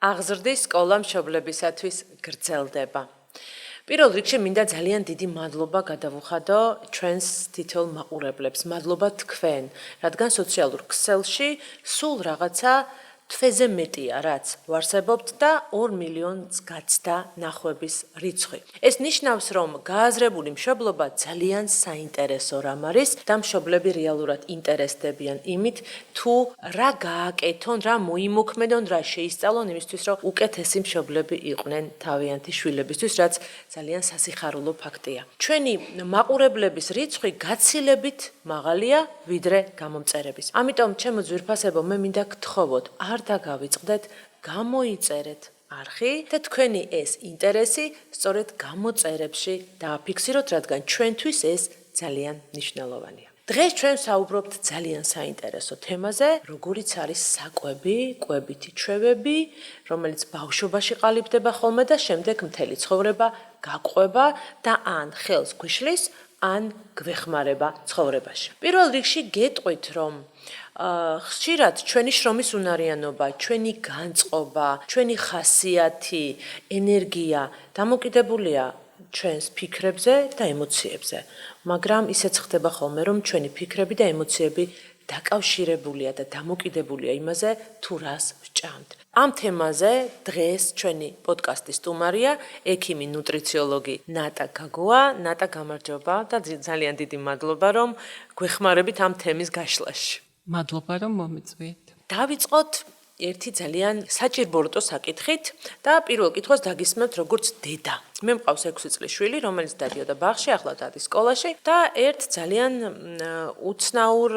აღზრდის სკოლა მშობლებისათვის გრძელდება. პირველ რიგში მინდა ძალიან დიდი მადლობა გადავუხადო ჩვენს თითოეულ მაყურებლებს. მადლობა თქვენ, რადგან სოციალურ ქსელში სულ რაღაცა თვეზე მეტია, რაც ვარსებობთ და 2 მილიონს გაცდა ნახვების რიცხვი. ეს ნიშნავს, რომ გააზრებული მშობლობა ძალიან საინტერესო რამ არის და მშობლები რეალურად ინტერესდებიან იმით, თუ რა გააკეთონ, რა მოიმოქმედონ, რა შეისწავლონ იმისთვის, რომ უკეთესი მშობლები იყვნენ თავიანთი შვილებისთვის, რაც ძალიან სასიხარულო ფაქტია. ჩვენი მაყურებლების რიცხვი გაცილებით მაღალია ვიდრე გამომწერების. ამიტომ ჩემო ძვირფასებო, მე მინდა გთხოვოთ, არ დაგავიწყდეთ, გამოიწერეთ არხი და თქვენი ეს ინტერესი სწორედ გამოწერებში დააფიქსიროთ, რადგან ჩვენთვის ეს ძალიან მნიშვნელოვანია. დღეს ჩვენ საუბრობთ ძალიან საინტერესო თემაზე, როგორიც არის საკვები, კვებითი ჩვევები, რომელიც ბავშვობაში ყალიბდება ხოლმე და შემდეგ მთელი ცხოვრება გაყვება და ან ხელს გვიშლის, ან გვეხმარება ცხოვრებაში. პირველ რიგში გეტყვით, რომ ხშირად ჩვენი შრომის უნარიანობა, ჩვენი განწყობა, ჩვენი ხასიათი, ენერგია დამოკიდებულია ჩვენს ფიქრებზე და ემოციებზე. მაგრამ ისეც ხდება ხოლმე, რომ ჩვენი ფიქრები და ემოციები დაკავშირებულია და დამოკიდებულია იმაზე, თუ რას ვჭამთ. ამ თემაზე დღეს ჩვენი პოდკასტის სტუმარია ექიმი ნუტრიციოლოგი ნატა გაგოა. ნატა, გამარჯობა და ძალიან დიდი მადლობა, რომ გვეხმარებით ამ თემის გაშლაში. მადლობა, რომ მომიწვიეთ. დავიწყოთ ერთი ძალიან საჭიროებო საკითხით და პირველ კითხვას დაგისმევთ როგორც დედა. მე მყავს 6 წლის შვილი, რომელიც დადიოდა ბაღში, ახლა დადის სკოლაში და ერთ ძალიან უცნაურ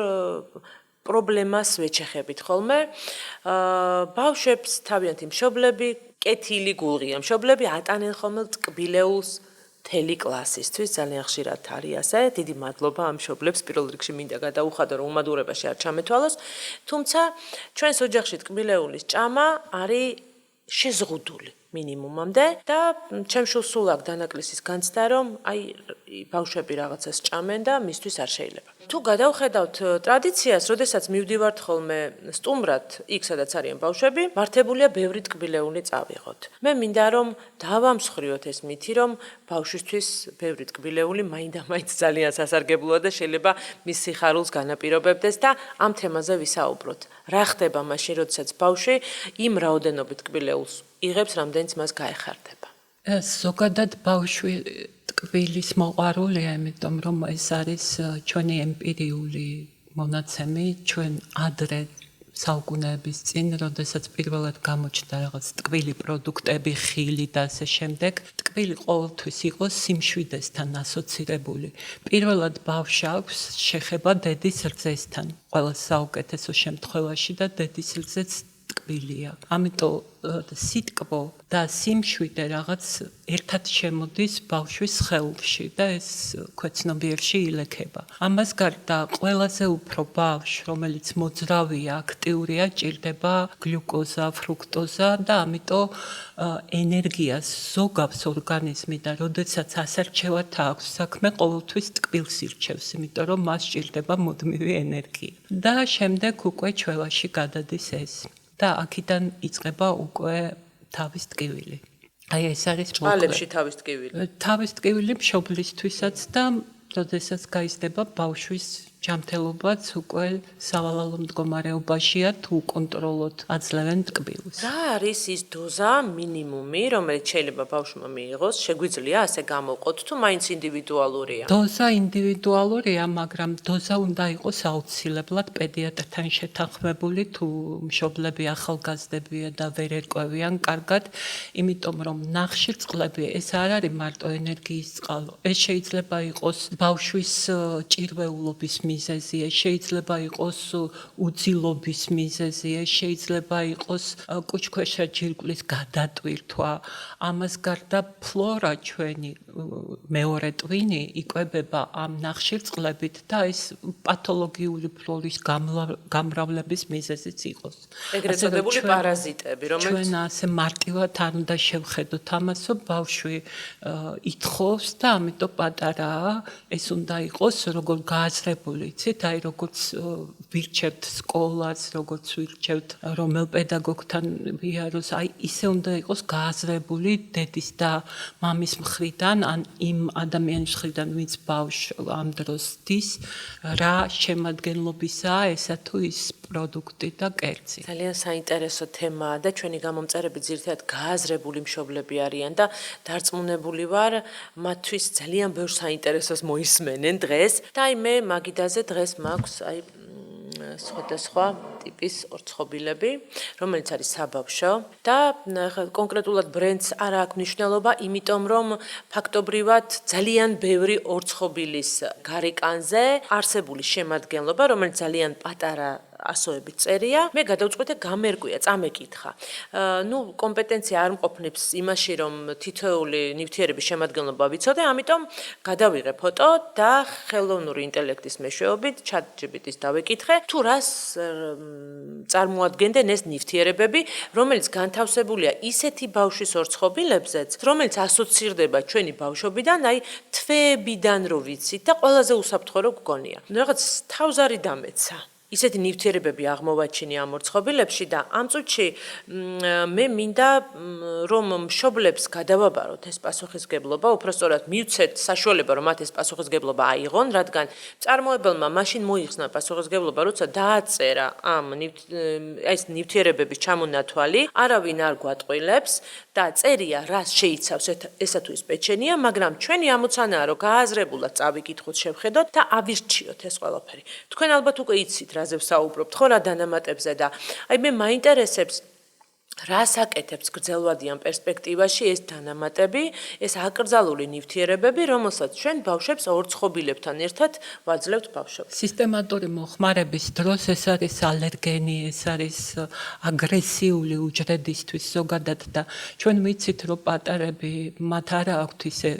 პრობლემას ვეჩეხებით ხოლმე. ბავშვებს თავიანთი მშობლები, კეთილი გულღია მშობლები ატანენ ხოლმე ტკბილეულს მთელი კლასისთვის, ძალიან ხშირად არის ასე. დიდი მადლობა ამ მშობლებს, პირველ რიგში მინდა გადაუხადო, რომ უმადურებაში არ ჩამეთვალოს, თუმცა ჩვენს ოჯახში ტკბილეულის ჭამა არის შეზღუდული მინიმუმამდე და ჩემ შულს სულ აქვს დანაკლისის განცდა, რომ ბავშვები რაღაცას ჭამენ და მისთვის არ შეიძლება. თუ გადავხედავთ ტრადიციას, როდესაც მივდივართ ხოლმე სტუმრად, იქ სადაც არიან ბავშვები, მართებულია ბევრი ტკბილეული წავიღოთ. მე მინდა რომ დავამსხვრიოთ ეს მითი, რომ ბავშვისთვის ბევრი ტკბილეული მაინდა-მაინც ძალიან სასარგებლოა და შეიძლება მის სიხარულს განაპირობებდეს და ამ თემაზე ვისაუბროთ. რა ხდება მაშინ, როდესაც ბავშვი იმ რაოდენობით ტკბილეულს იღებს, რამდენიც მას გაეხარდება? ზოგადად ბავშვი ტკბილის მოყვარულია, იმიტომ რომ ეს არის ჩვენი ემპირიული მონაცემი, ჩვენ ადრე საუკუნეების წინ, როდესაც პირველად გამოჩნდა რაღაც ტკბილი პროდუქტები, ხილი და ასე შემდეგ, ტკბილი ყოველთვის იყო სიმშვიდესთან ასოცირებული. პირველად ბავშვს აქვს შეხება დედის რძესთან, ყველა საუკეთესო შემთხვევაში და დედის რძეც ტკბილია. ამიტომ სიტკბო და სიმშვიდე რაღაც ერთად შემოდის ბავშვის სხეულში და ეს ქვეცნობიერში ილექება. ამას გარდა ყველაზე უფრო ბავშვს, რომელიც მოძრავია, აქტიურია, ჭირდება გლუკოზა, ფრუქტოზა და ამიტომ ენერგიას ზოგავს ორგანიზმი და როდესაც ასარჩევად აქვს საქმე, ყოველთვის ტკბილს ირჩევს, იმიტომ რომ მას ჭირდება მუდმივი ენერგია. და შემდეგ უკვე ჩვევაში გადადის ეს. და აქედან იწყება უკვე თავის ტკივილი. ეს არის წყალებში თავის ტკივილი. თავის ტკივილი მშობლისთვისაც და როდესაც გაიზრდება ბავშვის ჯანმრთელობაც უკვე სავალალო მდგომარეობაშია, თუ უკონტროლოდ აძლევენ ტკბილს. რა არის ის დოზა მინიმუმი, რომელიც შეიძლება ბავშვმა მიიღოს? შეგვიძლია ასე გამოვყოთ, თუ მაინც ინდივიდუალურია? დოზა ინდივიდუალურია, მაგრამ დოზა უნდა იყოს აუცილებლად პედიატრთან შეთანხმებული, თუ მშობლები ახალგაზრდებია და ვერ ერკვევიან კარგად, იმიტომ რომ ნახშირწყლები ეს არ არის მარტო ენერგიის წყალო. ეს შეიძლება იყოს ბავშვის ჭირვეულობის მიზეზი, შეიძლება იყოს უძილობის მიზეზი, შეიძლება იყოს კუჭქვეშა ჯირკვლის გადატვირთვა. ამას გარდა ფლორა ჩვენი მეორე ტვინი იკვებება ამ ნახშირწყლებით და ეს პათოლოგიური ფლორის გამრავლების მიზეზიც იყოს. ეგრეთ წოდებული პარაზიტები, რომელიც ჩვენ ასე მარტივად არ უნდა შევხედოთ ამას, რომ ბავშვი ითხოვს და ამიტომ პატარაა, ეს უნდა იყოს როგორ გააზრებული გასაგებული, იცით, აი როგორც ვირჩევთ სკოლას, როგორც ვირჩევთ რომელ პედაგოგთან ვიაროს, აი ისე უნდა იყოს გააზრებული დედის და მამის მხრიდან, ან იმ ადამიანის მხრიდან, ვინც ბავშვს ამ დროს დის, რა შემადგენლობისაა ესა თუ ის პროდუქტი და კერძი. ძალიან საინტერესო თემაა და ჩვენი გამომწერები ძირითადად გააზრებული მშობლები არიან და დარწმუნებული ვარ, მათთვის ძალიან ბევრ საინტერესოს მოისმენენ დღეს და აი მე მაგიდაზე დღეს მაქვს აი სხვადასხვა ტიპის ორცხობილები, რომელიც არის საბავშვო და კონკრეტულად ბრენდს არ აქვს მნიშვნელობა, იმიტომ რომ ფაქტობრივად ძალიან ბევრი ორცხობილის გარეკანზე არსებული შემადგენლობა, რომელიც ძალიან პატარა ასოებით წერია, მე გადავწყვიტე გამერკვია, წამეკითხა. კომპეტენცია არ მყოფნებს იმაში, რომ თითოეული ნივთიერების შემადგენლობა ვიცოდე, ამიტომ გადავიღე ფოტო და ხელოვნური ინტელექტის მეშვეობით ChatGPT-ს დავეკითხე, თუ რას წარმოადგენდნენ ეს ნივთიერებები, რომელიც განთავსებულია ისეთი ბავშვის ორცხობილებზეც, რომელიც ასოცირდება ჩვენი ბავშვობიდან, აი თვეებიდან რო ვიცით და ყველაზე უსაფრთხო რო გგონია. რაღაც თავზარი დამეცა. ისეთი ნივთიერებები აღმოვაჩინე ამ ორცხობილებში და ამ წუთში მე მინდა რომ მშობლებს გადავაბაროთ ეს პასუხისგებლობა, უпростоრად მივცეთ საშუალება რომ მათ ეს პასუხისგებლობა აიღონ, რადგან მწარმოებელმა მაშინ მოიხსნა პასუხისგებლობა, როცა დააწერა ამ ეს ნივთიერებების ჩამონათვალი, არავინ არ გვატყილებს და წერია რას შეიცავს ესა თუ ის პეჩენია, მაგრამ ჩვენი ამოცანაა რომ გააზრებულად წავიკითხოთ, შევხედოთ და ავირჩიოთ ეს ყველაფერი. თქვენ ალბათ უკვე იცით რაზე ვსაუბრობთ, ხო რა დანამატებზე და აი მე მაინტერესებს რას აკეთებს გრძელვადიან პერსპექტივაში ეს დანამატები, ეს აკრძალული ნივთიერებები, რომელსაც ჩვენ ბავშვებს ორცხობილებთან ერთად ვაძლევთ ბავშვებს. სისტემატური მოხმარების დროს ეს არის ალერგენი, ეს არის აგრესიული უჯრედისთვის ზოგადად და ჩვენ ვიცით რომ პატარები მათ არ აქვთ ისე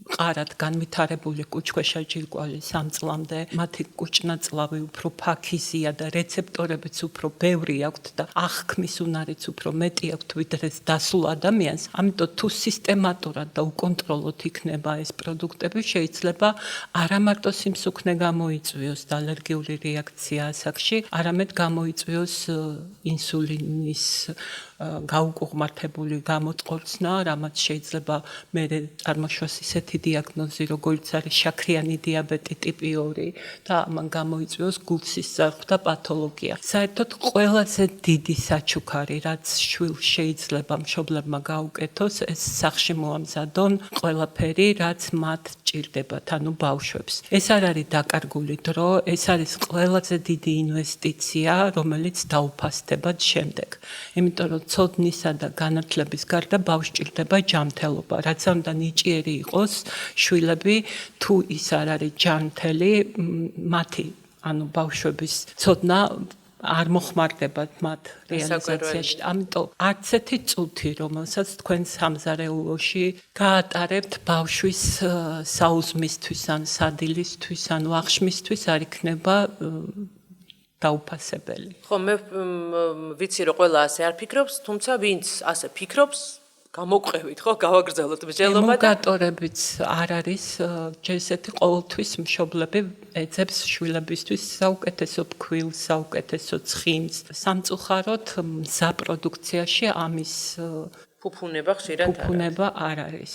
ყარად განვითარებული კუჭქვეშა ჯირკვალი 3 წლამდე, მათი კუჭნაწლავი უფრო ფაქიზია და რეცეპტორებიც უფრო ბევრი აქვთ და აღქმის უნარიც უფრო მეტი აქვთ ვიდრე დასულ ადამიანს. ამიტომ თუ სისტემატურად და უკონტროლოდ იქნება ეს პროდუქტები, შეიძლება არა მარტო სიმსუქნე გამოიწვიოს და ალერგიული რეაქცია ასაკში, არამედ გამოიწვიოს ინსულინის გაუკუღმართებული გამოწყორცნა, რამაც შეიძლება მერე წარმოშვას ისეთი დიაგნოზი, როგორც არის შაქრიანი დიაბეტი ტიპი 2 და ამან გამოიწვიოს გულსის ზარღვთა პათოლოგია. საერთოდ ყველაზე დიდი საჩუქარი, რაც შვილს შეიძლება მშობლებმა გაუკეთოს, ეს სახში მოამზადონ ყველაფერი, რაც მათ ჭირდებათ, ანუ ბავშვებს. ეს არ არის დაკარგული დრო, ეს არის ყველაზე დიდი ინვესტიცია, რომელიც დაუფასდებათ შემდეგ. იმიტომ რომ ცოდნისა და განათლების გარდა ბავშვს ჭირდება ჯანმრთელობა, რაც უნდა ნიჭიერი იყოს შვილები, თუ ის არ არის ჯანმრთელი, მათი, ანუ ბავშვების ცოდნა არ მოხმარდებათ მათ რეალიზაციაში. ამიტომ არც ერთი წუთი, რომელსაც თქვენ სამზარეულოში გაატარებთ ბავშვის საუზმისთვის ან სადილისთვის ან აღშმისთვის არ იქნება დაუფასებელი. ხო, მე ვიცი რომ ყველა ასე არ ფიქრობს, თუმცა ვინც ასე ფიქრობს, გამოყევით, ხო, გავაგრძელოთ მსჯელობა და მოგატორებიც არ არის ესეთი ყოველთვის მშობლები ეძებს შვილებისთვის საუკეთესო ფქვილს, საუკეთესო ცხიმს. სამწუხაროდ მზა პროდუქციაში ამის ფუფუნება ხშირად ფუფუნება არ არის.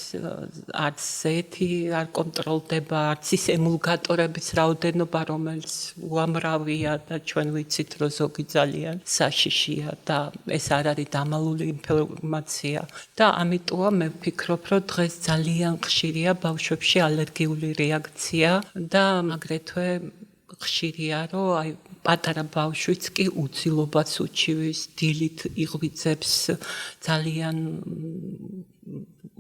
არც ზეთი არ კონტროლდება, არც ის ემულგატორების რაოდენობა, რომელიც უამრავია და ჩვენ ვიცით, რომ ზოგი ძალიან საშიშია და ეს არ არის დამალული ინფორმაცია. და ამიტომა მე ვფიქრობ, რომ დღეს ძალიან ხშირია ბავშვებში ალერგიული რეაქცია და აგრეთვე ხშირია, რომ აი პატარა ბავშვიც კი უცილობას უჩივის, დილით იღვიძებს ძალიან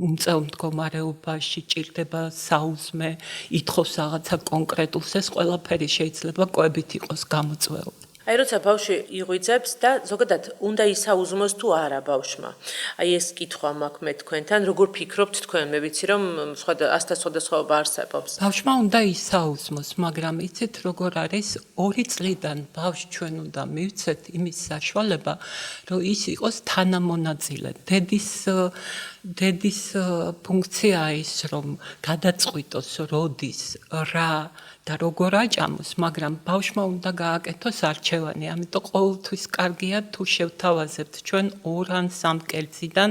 უმწევ მდგომარეობაში, ჭირდება საუზმე, ითხოვს რაღაცა კონკრეტულს, ეს ყველაფერი შეიძლება კვებით იყოს გამოწვეული. აი როცა ბავშვი იღვიძებს და ზოგადად უნდა ისაუზმოს თუ არა ბავშვმა. აი ეს კითხვა მაქვს მე თქვენთან, როგორ ფიქრობთ თქვენ? მე ვიცი რომ სხვადასხვა არსებობს. ბავშვმა უნდა ისაუზმოს, მაგრამ იცით როგორ არის 2 წლიდან ბავშვს ჩვენ უნდა მივცეთ იმის საშუალება, რომ ის იყოს თანამონაწილე. დედის ფუნქციაა ის, რომ გადაწყვიტოს, როდის, რა და როგორ აჭამოს, მაგრამ ბავშვმა უნდა გააკეთოს არჩევანი, ამიტომ ყოველთვის კარგია თუ შევთავაზებთ ჩვენ 2 ან 3 კერძიდან,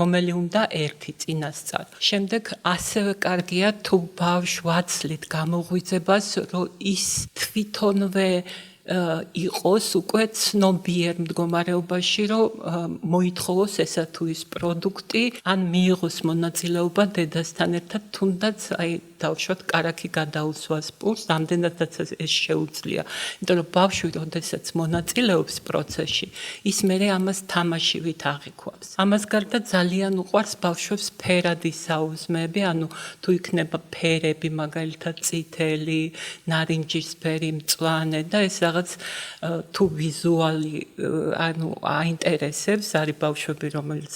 რომელი უნდა ერთი წინასწარ. შემდეგ ასევე კარგია თუ ბავშვს ვაცლით გამოღვიძებას, რომ ის თვითონვე იყოს უკვე ცნობიერ მდგომარეობაში, რომ მოითხოვოს ესა თუ ის პროდუქტი, ან მიიღოს მონაწილეობა დედასთან ერთად, თუნდაც აი დავუშვათ კარაქი გადაუსვას პურს, რამდენადაც ეს შეუძლია. იმიტომ რომ ბავშვი, როდესაც მონაწილეობს პროცესში, ის მერე ამას თამაშივით აღიქვამს. ამას გარდა ძალიან უყვარს ბავშვებს ფერადი საუზმეები, ანუ თუ იქნება ფერები, მაგალითად წითელი, ნარინჯისფერი, მწვანე და ეს რაღაც თუ ვიზუალი ანუ აინტერესებს, არის ბავშვები, რომელიც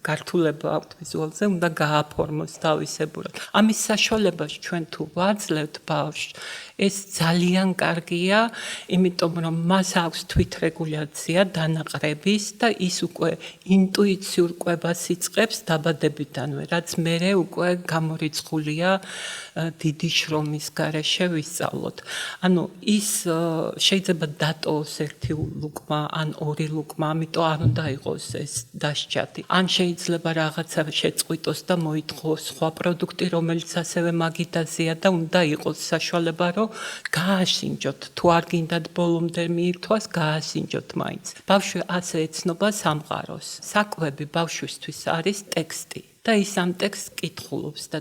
გართულება აქვთ ვიზუალზე, უნდა გააფორმოს თავისებურად. ამის საშუალებას ჩვენ თუ ვაძლევთ ბავშვს, ეს ძალიან კარგია, იმიტომ რომ მას აქვს თვითრეგულაცია დანაყრების და ის უკვე ინტუიციურ კვებას იწყებს დაბადებიდანვე, რაც მერე უკვე გამორიცხულია დიდი შრომის გარეშე ვისწავლოთ. ანუ ის შეიძლება დატოვოს 1 ლუკმა ან 2 ლუკმა, ამიტომ არ უნდა იყოს ეს დასჯადი. ან შეიძლება რაღაცა შეწყვიტოს და მოითხოვოს სხვა პროდუქტი, რომელიც ასევე მაგიდაზეა და უნდა იყოს საშუალება, რომ გაასინჯოთ, თუ არ გინდათ ბოლომდე მიირთვას, გაასინჯოთ მაინც. ბავშვი ასე ეცნობა სამყაროს. საკვები ბავშვისთვის არის ტექსტი და ის ამ ტექსტს კითხულობს და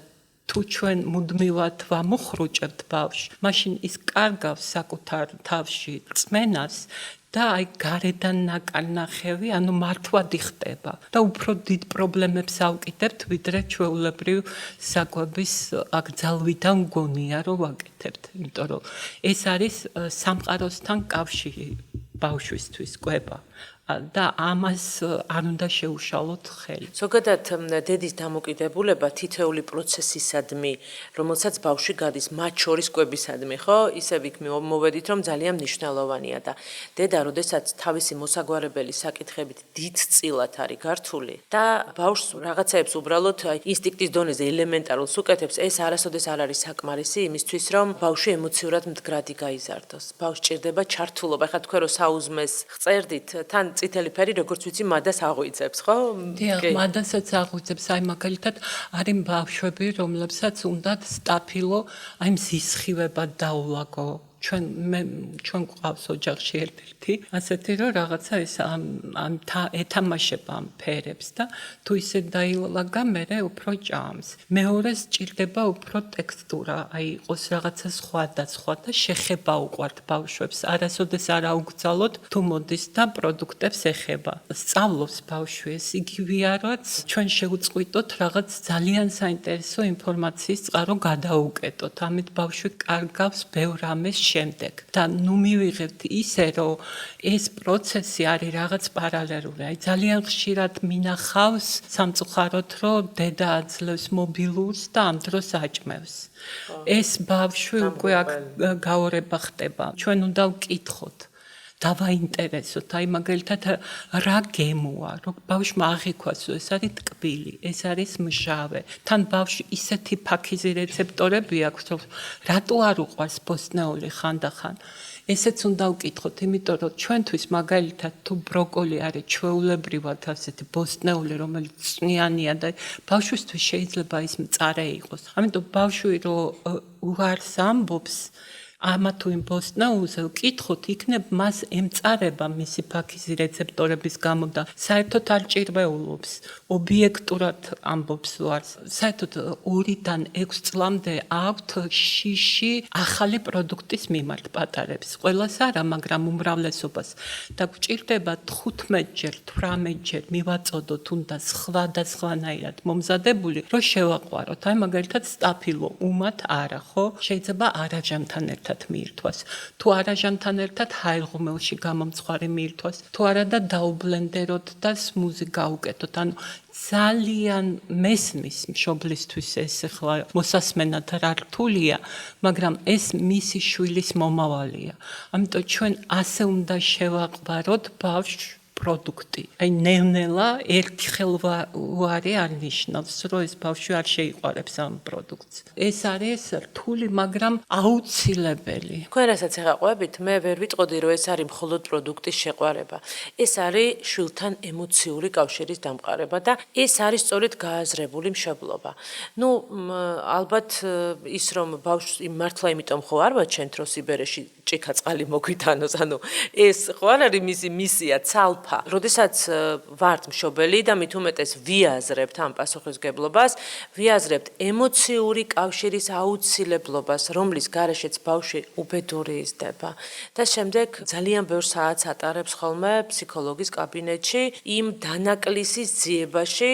თუ ჩვენ მუდმივად ვამოხრუჭებთ ბავშვს, მაშინ ის კარგავს საკუთარ თავში წმენას და აი გარედან ნაკარნახევი, ანუ მართვადი ხდება და უფრო დიდ პრობლემებს ავკიდებთ, ვიდრე ჩვეულებრივ საკვების აკრძალვიდან გონია, რომ ვაკეთებთ. იმიტომ რომ ეს არის სამყაროსთან კავშირი ბავშვისთვის კვება. და ამას არ უნდა შეუშალოთ ხელი. ზოგადად დედის დამოკიდებულება თითეული პროცესისადმი, რომელსაც ბავშვი გადის, მათ შორის კვებისადმი, ხო? ისევ იქ მოვედით, რომ ძალიან მნიშვნელოვანია და დედა, როდესაც თავისი მოსაგვარებელი საკითხებით დიდწილად არის გართული და ბავშვს რაღაცაებს უბრალოდ ინსტინქტის დონეზე ელემენტარულს უკეთებს, ეს არასოდეს არ არის საკმარისი იმისთვის, რომ ბავშვი ემოციურად მდგრადი გაიზარდოს. ბავშვს ჭირდება ჩართულობა. ეხლა თქვენ რომ საუზმეს ხწერდით, თან წითელი ფერი, როგორც ვიცი, მადას აღვიძებს, ხო? დიახ, მადასაც აღვიძებს. აი მაგალითად, არის ბავშვები, რომლებსაც უნდათ სტაფილო, აი მზის სხივებად დაულაგო. ჩვენ გვყავს ოჯახში ერთ-ერთი, ასეთი რომ რაღაცა ეს ამ ეთამაშება ამ ფერებს და თუ ისე დაილაგა, მერე უფრო ჭამს. მეორეს ჭირდება უფრო ტექსტურა, აი იყოს რაღაცა სხვა და შეხება უყვართ ბავშვებს. არასოდეს არ აუგზავნოთ, თუ მოდის და პროდუქტებს ეხება. სწავლობს ბავშვი, ეს იგივეა, რაც ჩვენ შევწყვიტოთ რაღაც ძალიან საინტერესო ინფორმაციის წყარო გადაუკეტოთ. ამით ბავშვი კარგავს ბევრ რამეს შემდეგ და ნუ მივიღებთ ისე, რომ ეს პროცესი არის რაღაც პარალელური. აი ძალიან ხშირად მინახავს სამწუხაროდ, რომ დედა აძლევს მობილურს და ამ დროს აჭმევს. ეს ბავშვი უკვე აქ გაორება ხდება. ჩვენ უნდა ვკითხოთ. დავაინტერესოთ, აი მაგალითად რა გემოა, რომ ბავშვმა აღიქვას, რომ ეს არის ტკბილი, ეს არის მჟავე. თან ბავშვი ისეთი ფაქიზი რეცეპტორები აქვს, რომ რატო არ უყვარს ბოსტნეული ხანდახან. ესეც უნდა ვკითხოთ, იმიტომ რომ ჩვენთვის მაგალითად თუ ბროკოლი არის ჩვეულებრივად ასეთი ბოსტნეული, რომელიც წვნიანია და ბავშვისთვის შეიძლება ის მწარე იყოს. ამიტომ ბავშვი რომ უარს ამბობს ამა თუ იმ ბოსტნეულზე ვკითხოთ, იქნებ მას ემწარება მისი ფაქიზი რეცეპტორების გამო და საერთოდ არ ჭირვეულობს, ობიექტურად ამბობს უარს. საერთოდ 2-დან 6 წლამდე აქვთ შიში ახალი პროდუქტის მიმართ პატარებს. ყველას არა, მაგრამ უმრავლესობას. და გვჭირდება 15-ჯერ, 18-ჯერ მივაწოდოთ უნდა სხვადასხვანაირად მომზადებული, რომ შევაყვაროთ. აი მაგალითად სტაფილო უმად არა, ხო? შეიძლება არაჟამთან ერთად მიირთვას. თუ არაჟამთან ერთად ჰაერღუმელში გამომცხვარი მიირთვას, თუ არა და დაუბლენდეროთ და სმუზი გაუკეთოთ. ანუ ძალიან მესმის მშობლისთვის ეს ახლა მოსასმენად რა რთულია, მაგრამ ეს მისი შვილის მომავალია. ამიტომ ჩვენ ასე უნდა შევაყვაროთ ბავშვს პროდუქტი. აი ნევნელა ერთხელვარი არ ნიშნავს, რომ ეს ბავშვი არ შეიყვარებს ამ პროდუქტს. ეს არის რთული, მაგრამ აუცილებელი. თქვენ რასაც ახლა ყვებით, მე ვერ ვიტყოდი, რომ ეს არის მხოლოდ პროდუქტის შეყვარება. ეს არის შვილთან ემოციური კავშირის დამყარება და ეს არის სწორედ გააზრებული მშობლობა. ნუ ალბათ ის რომ ბავშვს მართლა იმიტომ ხო არ ვაჩვენთ, რომ სიბერეში ჭიქა წყალი მოგვიტანოს, ანუ ეს ხო არ არის მისი მისია ცალფა. როდესაც ვართ მშობელი და მით უმეტეს ვიაზრებთ ამ პასუხისგებლობას, ვიაზრებთ ემოციური კავშირის აუცილებლობას, რომლის გარეშეც ბავშვი უბედური იზრდება. და შემდეგ ძალიან ბევრ საათს ატარებს ხოლმე ფსიქოლოგის კაბინეტში იმ დანაკლისის ძიებაში,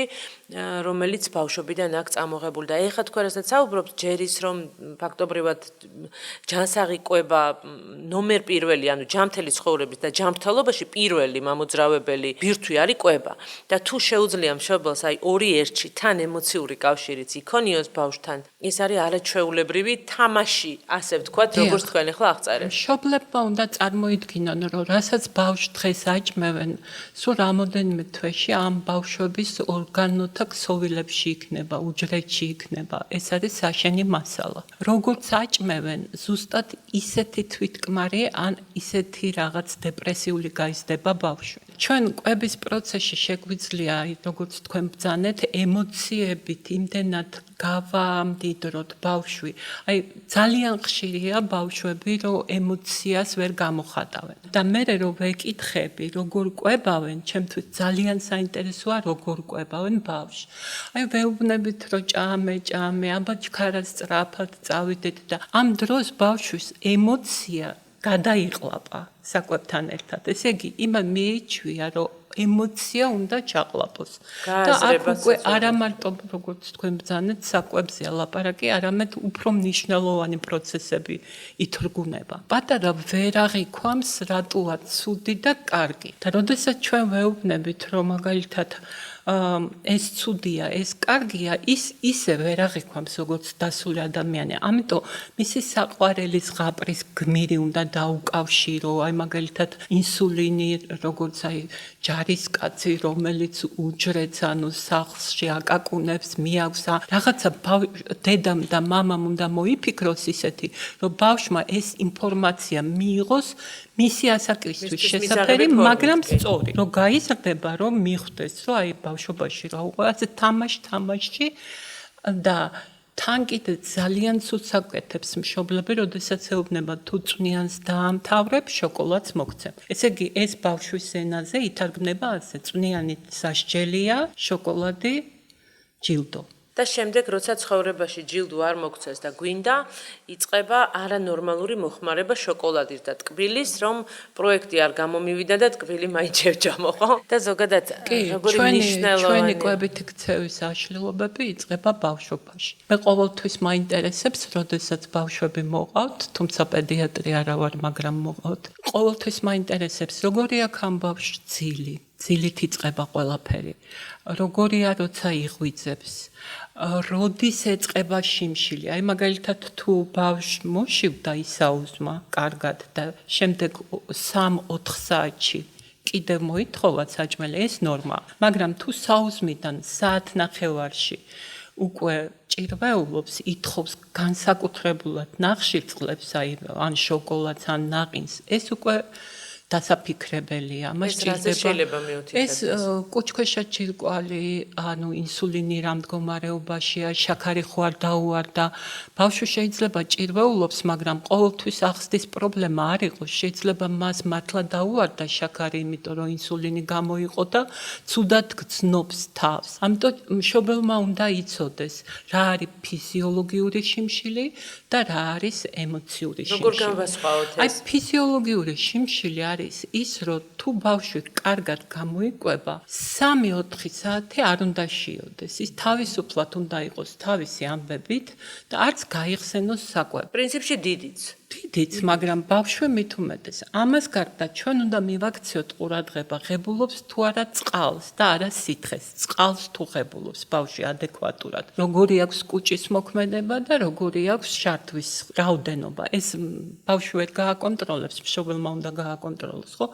რომელიც ბავშვობიდან აქვს წამოღებული და ეხლა თქვენ რასაც საუბრობთ, ჯერის რომ ფაქტობრივად ჯანსაღი კვება ნომერ პირველი, ანუ ჯანმრთელი ცხოვრების და ჯანმრთელობაში პირველი მამოძრავებელი ბირთვი არის კვება. და თუ შეუძლია მშობელს აი ორი ერთში თან ემოციური კავშირიც იქონიოს ბავშვთან, ეს არის არაჩვეულებრივი თამაში, ასე ვთქვათ, როგორც თქვენ ახლა აღწერეთ. მშობლებმა უნდა წარმოიდგინონ, რომ რასაც ბავშვს დღეს აჭმევენ, სულ რამოდენიმე თვეში ამ ბავშვების ორგანოთა ქსოვილებში იქნება, უჯრედში იქნება. ეს არის საშენი მასალა. როგორც აჭმევენ, ზუსტად ისეთი თვითკმარი ან ისეთი რაღაც დეპრესიული გაიზრდება ბავშვი. ჩვენ კვების პროცესში შეგვიძლია, როგორც თქვენ ბრძანეთ, ემოციებით იმდენად გავამდიდროთ ბავშვი. აი ძალიან ხშირია ბავშვები, რომ ემოციას ვერ გამოხატავენ. და მე რომ ვეკითხები, როგორ კვებავენ, ჩემთვის ძალიან საინტერესოა, როგორ კვებავენ ბავშვს. აი ვეუბნებით, რომ ჭამე, აბა ჩქარას სწრაფად წავიდეთ და ამ დროს ბავშვის ემოცია გადაიყლაპა საკვებთან ერთად. ესე იგი, იმან მიიჩვია, რომ ემოცია უნდა ჩაყლაპოს. და აქ უკვე არა მარტო როგორც თქვენ ბრძანეთ საკვებზეა ლაპარაკი, არამედ უფრო მნიშვნელოვანი პროცესები ითრგუნება. პატარა ვერაღი ქვამს რატოა ცუდი და კარგი. და როდესაც ჩვენ ვეუბნებით, რომ მაგალითად ეს ცუდია, ეს კარგია, ისე ვერ აღიქვამს როგორც დასული ადამიანი. ამიტომ მისი საყვარელი ზღაპრის გმირი უნდა დაუკავშირო, აი მაგალითად ინსულინი, როგორც აი ჯარისკაცი, რომელიც უჯრედს, ანუ სახლში აკაკუნებს, მიაქვს, რაღაცა დედამ და მამამ უნდა მოიფიქროს ისეთი, რომ ბავშვმა ეს ინფორმაცია მიიღოს მისი ასაკისთვის შესაძლებელი, მაგრამ სწორი, რომ გაიზრდება, რომ მიხვდეს, რომ აი ბავშვობაში რა უყურა ასე თამაში და თან კიდე ძალიან ცუდ საკეთებს მშობლები, როდესაც ეუბნება თუ წვნიანს დაამთავრებ, შოკოლადს მოგცემ. ესე იგი, ეს ბავშვის ენაზე ითარგმნება ასე, წვნიანი სასჯელია, შოკოლადი, ჯილდო. და შემდეგ, როცა ცხოვრებაში ჯილდო არ მოგცეს და გვინდა, იწყება არანორმალური მოხმარება შოკოლადის და ტკბილის, რომ პროექტი არ გამომივიდა და ტკბილი მაინც შევჭამო, ხო? და ზოგადად როგორი მნიშვნელოვანი ჩვენი კვებითი ქცევის აშლილობები იწყება ბავშვობაში. მე ყოველთვის მაინტერესებს, როდესაც ბავშვები მოყავთ, თუმცა პედიატრი არა ვარ, მაგრამ მოყავთ. ყოველთვის მაინტერესებს, როგორი აქვს ამ ბავშვს ძილი. ძილით იწყება ყველაფერი. როგორია, როცა იღვიძებს. როდის ეწყება შიმშილი. აი მაგალითად თუ ბავშვს მოშივდა ისაუზმა კარგად და შემდეგ 3-4 საათში კიდევ მოითხოვა საჭმელი, ეს ნორმა. მაგრამ თუ საუზმიდან საათნახევარში უკვე ჭირვეულობს, ითხოვს განსაკუთრებულად ნახშირწყლებს, აი ან შოკოლადს, ან ნაყინს, ეს უკვე დასაფიქრებელია. მას შეიძლება მიუთითებდეს. ეს კუჭქვეშა ჯირკვალი, ანუ ინსულინი რა მდგომარეობაშია, შაქარი ხო არ დაუვარდა. ბავშვი შეიძლება ჭირვეულობს, მაგრამ ყოველთვის ახსნის პრობლემა არ იყოს. შეიძლება მას მართლა დაუვარდა შაქარი, იმიტომ რომ ინსულინი გამოიყო და ცუდად გრძნობს თავს. ამიტომ მშობელმა უნდა იცოდეს, რა არის ფიზიოლოგიური შიმშილი და რა არის ემოციური შიმშილი. როგორ განვასხვაოთ ეს? აი ფიზიოლოგიური შიმშილი არის ის, რომ თუ ბავშვი კარგად გამოიკვება, 3-4 საათი არ უნდა შეიოდეს. ის თავისუფლად უნდა იყოს თავისი ამბებით და არც გაიხსენოს საკვები. პრინციპში დიდიც. დიდიც, მაგრამ ბავშვი მით უმეტეს. ამას გარდა ჩვენ უნდა მივაქციოთ ყურადღება, ღებულობს თუ არა წყალს და არა სითხეს. წყალს თუ ღებულობს ბავშვი ადეკვატურად. როგორი აქვს კუჭის მოქმედება და როგორი აქვს შარდვის რაოდენობა. ეს ბავშვი ვერ გააკონტროლებს, მშობელმა უნდა გააკონტროლოს, ხო?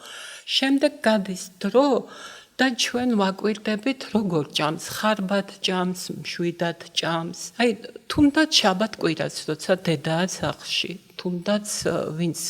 შემდეგ გადის დრო და ჩვენ ვაკვირდებით როგორ ჭამს, ხარბად ჭამს, მშვიდად ჭამს. აი, თუნდაც შაბათ-კვირას, როცა დედაა სახლში, თუნდაც ვინც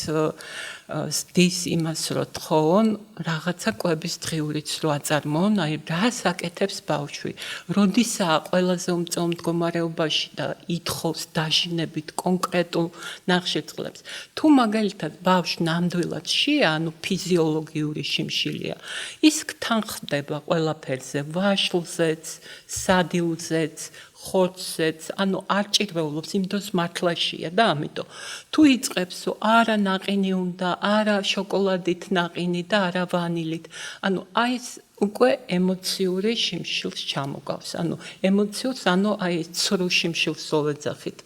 ზდის იმას, რომ თხოვონ, რაღაცა კვების დღიურიც რო აწარმოონ, აი, რას აკეთებს ბავშვი. როდისაა ყველაზე უმწვავ მდგომარეობაში და ითხოვს დაჟინებით კონკრეტულ ნახშირწყლებს. თუ მაგალითად ბავშვი ნამდვილად შია, ანუ ფიზიოლოგიური შიმშილია, ის გთანხმდება ყველაფერზე, ვაშლზეც, სადილზეც, ხორცზეც, ანუ არ ჭირვეულობს, იმ დროს მართლაშია და ამიტომ თუ იწყებს, არა ნაყინი უნდა, არა შოკოლადით ნაყინი და არა ვანილით, ანუ აი ეს უკვე ემოციური შიმშილს ჩამოგავს, ანუ ემოციურს, ანუ აი ცრუ შიმშილს ვეძახით.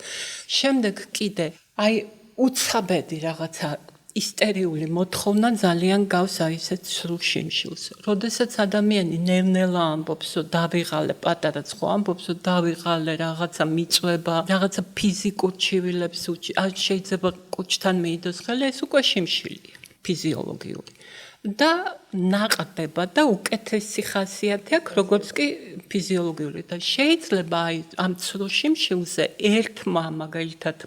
შემდეგ კიდე აი უცაბედი რაღაცა ისტერიული მოთხოვნა ძალიან გავს აი ესეთ სრულ შიმშილს. როდესაც ადამიანი ნელ-ნელა ამბობს, რომ დავიღალე, პატარაც ხო ამბობს, რომ დავიღალე, რაღაცა მიწვება, რაღაცა ფიზიკურ ჩივილებს შეიძლება კუჭთან მიიდოს ხელი, ეს უკვე შიმშილია, ფიზიოლოგიური. და ნაყრდება და უკეთესი ხასიათი აქვს, როგორც კი ფიზიოლოგიური და შეიძლება აი ამ ცრუ შიმშილზე ერთმა მაგალითად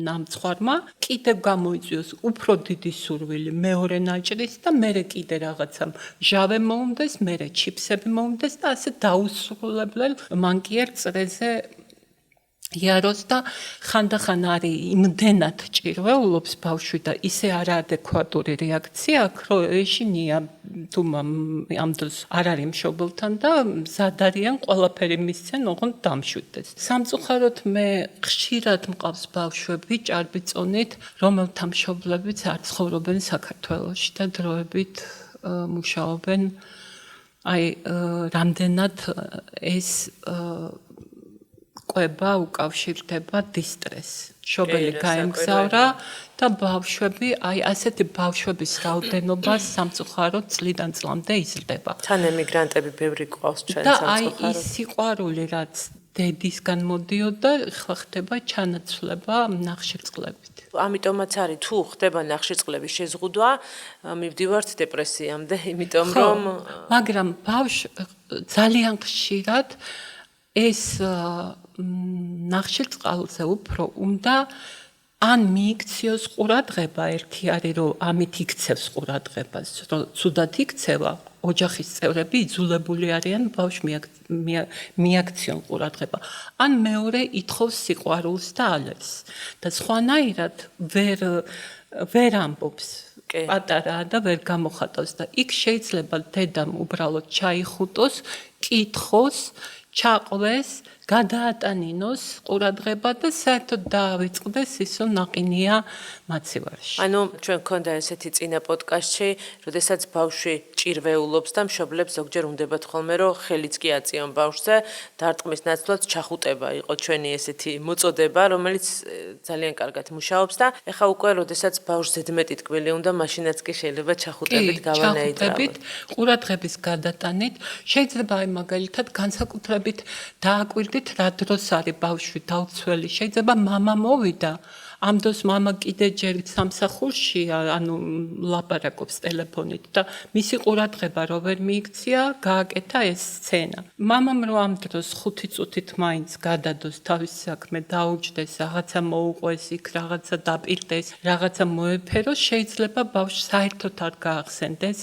ნამცხვარმა კიდევ გამოიწვიოს უფრო დიდი სურვილი მეორე ნაჭრის და მერე კიდე რაღაცა ჟავე მოუნდეს, მერე ჩიფსები მოუნდეს და ასე დაუსრულებლელ მანკიერ წრეზე იაროს და ხანდახან არის იმდენად ჭირვეულობს ბავშვი და ისე არაადეკვატური რეაქცია აქვს, რომ ეშინია თუ ამ დროს არ არის მშობელთან და მზად არიან ყველაფერი მისცენ, ოღონდ დამშვიდეს. სამწუხაროდ მე ხშირად მყავს ბავშვები ჭარბიწონით, რომელთა მშობლებიც არ ცხოვრობენ საქართველოში და დროებით მუშაობენ. აი, რამდენად ეს ყვება უკავშირდება დისტრესს. მშობელი გაემგზავრა და ბავშვები, აი ასეთი ბავშვების რაოდენობა სამწუხაროდ წლიდან წლამდე იზრდება. თან ემიგრანტები ბევრი ყავს ჩვენ და სამწუხაროდ. აი ის სიყვარული, რაც დედისგან მოდიოდა, ხლა ხდება ჩანაცვლება ნახშირწყლებით. ამიტომაც არის თუ ხდება ნახშირწყლების შეზღუდვა, მივდივართ დეპრესიამდე, იმიტომ რომ მაგრამ ბავშვი ძალიან ხშირად ეს ნახშირწყალზე უფრო უნდა ან მიიქციოს ყურადღება, ერთი არის რომ ამით იქცევს ყურადღებას, რომ ცუდად იქცევა, ოჯახის წევრები იძულებული არიან ბავშვს მიაქციონ ყურადღება. ან მეორე ითხოვს სიყვარულს და ალებს. და სხვანაირად ვერ ამბობს. პატარაა და ვერ გამოხატავს და იქ შეიძლება დედამ უბრალოდ ჩაიხუტოს, კითხოს, ჩაყლეს, გადაატანინოს ყურადღება და საერთოდ დაავიწყდეს ის, რომ ნაყინია მაცივარში. ანუ ჩვენ გქონდა ესეთი წინა პოდკასტში, როდესაც ბავშვი ჭირვეულობს და მშობლებს ზოგჯერ უნდებათ ხოლმე, რომ ხელიც კი აწიონ ბავშვზე, დარტყმის ნაცვლად ჩახუტება იყო ჩვენი ესეთი მოწოდება, რომელიც ძალიან კარგად მუშაობს და ეხა უკვე როდესაც ბავშვს ზედმეტი ტკბილი უნდა, მაშინაც კი შეიძლება ჩახუტებით გავანეიდრავოთ. ყურადღების გადატანით შეიძლება აი მაგალითად განსაკუთრებით დააკვირდით რა დროს არის ბავშვი დაუცველი. შეიძლება მამა მოვიდა, ამ დროს მამა კიდე ჯერ სამსახურშია, ანუ ლაპარაკობს ტელეფონით და მისი ყურადღება რო ვერ მიიქცია, გააკეთა ეს სცენა. მამამ რო ამ დროს 5 წუთით მაინც გადადოს თავის საქმე, დაუჯდეს, რაღაცა მოუყვეს, იქ რაღაცა დაპირდეს, რაღაცა მოეფეროს, შეიძლება ბავშვს საერთოდ არ გაახსენდეს.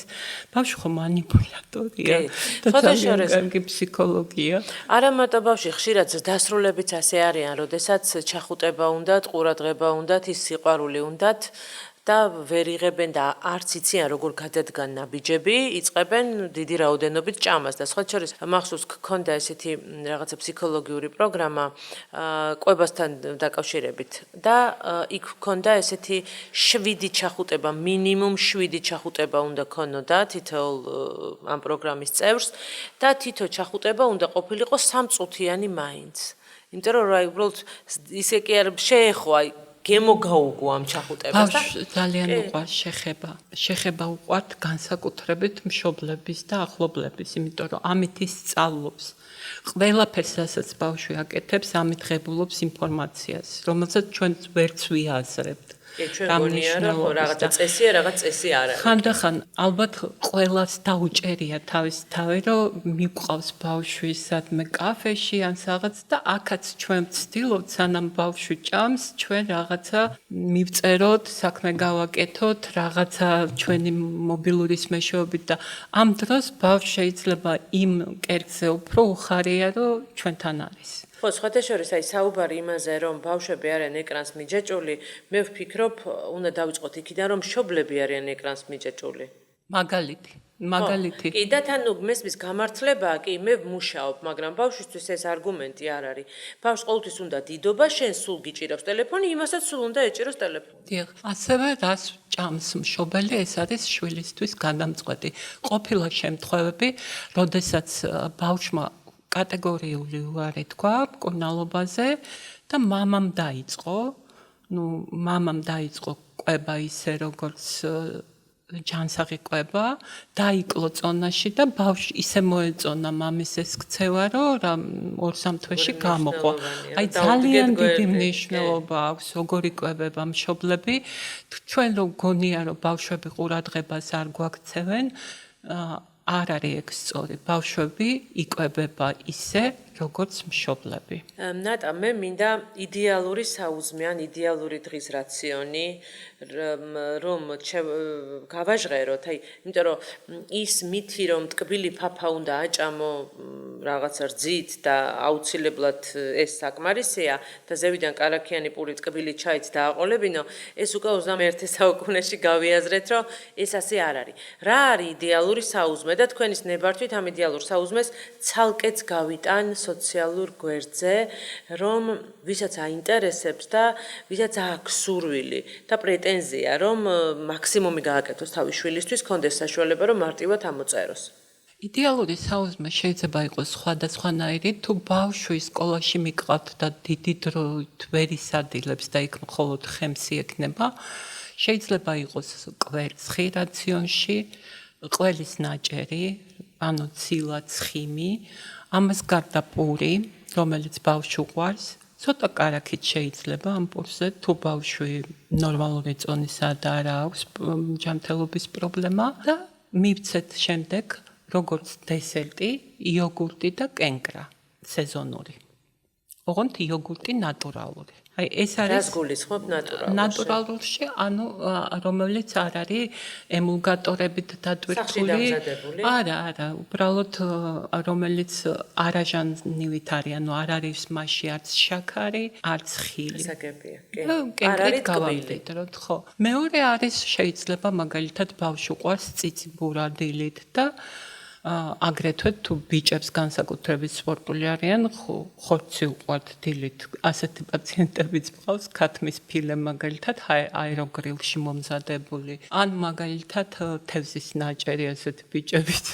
ბავშვი ხო მანიპულატორია და ძალიან კარგი ფსიქოლოგია. არა მარტო ბავშვი, ხშირად დასრულებიც ასე არიან, როდესაც ჩახუტება უნდათ, ყურადღება უნდათ, ის სიყვარული უნდათ და ვერ იღებენ და არც იციან როგორ გადადგან ნაბიჯები, იწყებენ დიდი რაოდენობით ჭამას და სხვა შორის მახსოვს გქონდა ესეთი რაღაცა ფსიქოლოგიური პროგრამა კვებასთან დაკავშირებით და იქ გქონდა ესეთი 7 ჩახუტება, მინიმუმ 7 ჩახუტება უნდა ქონოდა თითოეულ ამ პროგრამის წევრს და თითო ჩახუტება უნდა ყოფილიყო 3 წუთიანი მაინც. იმიტომ რომ რა უბრალოდ ისე კი არ შეეხო აი გემოგაუგო ამ ჩახუტებას და ბავშვს ძალიან უყვარს შეხება უყვართ განსაკუთრებით მშობლების და ახლობლების, იმიტომ რომ ამით ის სწავლობს. ყველაფერს, რასაც ბავშვი აკეთებს, ამით ღებულობს ინფორმაციას, რომელსაც ჩვენ ვერც ვიაზრებთ. ჩვენ გონია რომ რაღაცა წესია, რაღაც წესი არ არის. ხანდახან ალბათ ყველას დაუჭერია თავის თავი, რომ მიყვავს ბავშვი სადმე კაფეში ან რაღაც და აქაც ჩვენ ვცდილობთ, სანამ ბავშვი ჭამს, ჩვენ რაღაცა მივწეროთ, საქმე გავაკეთოთ, რაღაცა ჩვენი მობილურის მეშვეობით და ამ დროს ბავშვი შეიძლება იმ კერგზე უფრო უხარია, რომ ჩვენთან არის. ხო, სხვათა შორის აი საუბარი იმაზე, რომ ბავშვები არიან ეკრანს მიჯაჭვული, მე ვფიქრობ, უნდა დავიწყოთ იქიდან, რომ მშობლები არიან ეკრანს მიჯაჭვული. მაგალითი. კი და თან მესმის გამართლება, კი, მე ვმუშაობ, მაგრამ ბავშვისთვის ეს არგუმენტი არ არის. ბავშვს ყოველთვის უნდა დიდობა, შენ სულ გიჭირავს ტელეფონი, იმასაც სულ უნდა ეჭიროს ტელეფონი. დიახ, ასევე რას ჭამს მშობელი, ეს არის შვილისთვის გადამწყვეტი. ყოფილა შემთხვევები, როდესაც ბავშვმა კატეგორიული უარი თქვა მკურნალობაზე და მამამ დაიწყო კვება ისე როგორც ჯანსაღი კვება, დაიკლო წონაში და ბავშვი ისე მოეწონა მამის ეს ქცევა, რომ 2-3 თვეში გამოყო. აი ძალიან დიდი მნიშვნელობა აქვს როგორი კვებება მშობლები. ჩვენ რო გონია რომ ბავშვები ყურადღებას არ გვაქცევენ, არ არის ეგ სწორი. ბავშვები იკვებება ისე, როგორც მშობლები. ნატა, მე მინდა იდეალური საუზმე ან იდეალური დღის რაციონი, რომ გავაჟღეროთ, აი, იმიტომ რომ ის მითი, რომ ტკბილი ფაფა უნდა აჭამო რაღაც რძით და აუცილებლად ეს საკმარისია და ზევიდან კარაქიანი პური ტკბილი ჩაით დააყოლებინო, ეს უკვე 21 საუკუნეში გავიაზრეთ, რომ ეს ასე არ არის. რა არის იდეალური საუზმე და თქვენის ნებართვით ამ იდეალურ საუზმეს ცალკეც გავიტან სოციალურ გვერდზე, რომ ვისაც აინტერესებს და ვისაც აქვს სურვილი და პრეტენზია, რომ მაქსიმუმი გააკეთოს თავის შვილისთვის, კონდეს საშუალება, რომ მარტივად ამოწეროს. იდეალური საუზმე შეიძლება იყოს სხვადასხვანაირი, თუ ბავშვი სკოლაში მიყავთ და დიდი დროით ვერ ისადილებს და იქ მხოლოდ ხემსი ექნება, შეიძლება იყოს კვერცხი რაციონში, ყველის ნაჭერი, ანუ ცილა, ცხიმი, ამას გარდა პური, რომელიც ბავშვს უყვარს, ცოტა კარაქით შეიძლება ამ პურზე, თუ ბავშვი ნორმალური წონისა და არ აქვს ჯანმრთელობის პრობლემა და მივცეთ შემდეგ როგორც დესერტი, იოგურტი და კენკრა სეზონური. ოღონდ იოგურტი ნატურალური. აი ეს არის რას გულისხმობ ნატურალურში? ნატურალურში, ანუ რომელიც არ არის ემულგატორებით დატვირთული. არა, უბრალოდ რომელიც არაჟანივით არის, ანუ არ არის მასში არც შაქარი, არც ხილი. საკებია, კი. არ არის გავამდიდროთ, ხო. მეორე არის შეიძლება მაგალითად ბავშვი უყვარს ციციბურა დილით და აგრეთვე თუ ბიჭებს განსაკუთრებით სპორტული არიან, ხორცი უყვართ დილით. ასეთი პაციენტებიც მყავს, ქათმის ფილე მაგალითად აეროგრილში მომზადებული. ან მაგალითად თევზის ნაჭერი ასეთი ბიჭებიც.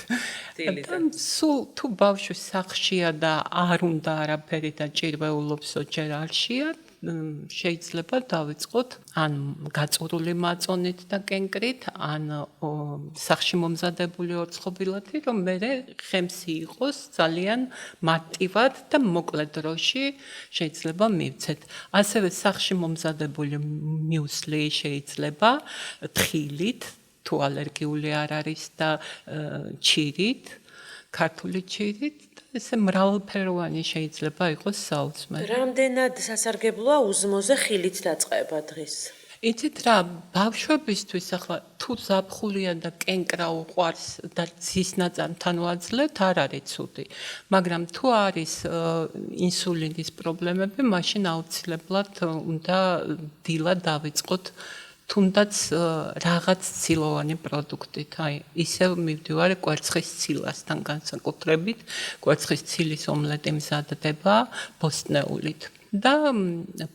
სულ თუ ბავშვი სახლშია და არ უნდა არაფერი და ჭირვეულობსო ჯერ არშია, შეიძლება დავიწყოთ ან გაწურული მაწონით და კენკრით, ან სახლში მომზადებული ორცხობილათი, რომ მერე ხემსი იყოს ძალიან მარტივად და მოკლე დროში შეიძლება მივცეთ. ასევე სახლში მომზადებული მიუსლი შეიძლება თხილით, თუ ალერგიული არ არის და ჩირით, ქართული ჩირით. ესე მრავალფეროვანი შეიძლება იყოს საუზმე. რამდენად სასარგებლოა უზმოზე ხილით დაწყება დღის? იცით რა, ბავშვებისთვის ახლა თუ ზაფხულია და კენკრა უყვარს და ძის ნაწარმთან ვაძლევთ, არ არის ცუდი. მაგრამ თუ არის ინსულინის პრობლემები, მაშინ აუცილებლად უნდა დილა დავიწყოთ თუნდაც რაღაც ცილოვანი პროდუქტით, აი ისევ მივდივარ კვერცხის ცილასთან განსაკუთრებით, კვერცხის ცილის ომლეტი მზადდება ბოსტნეულით და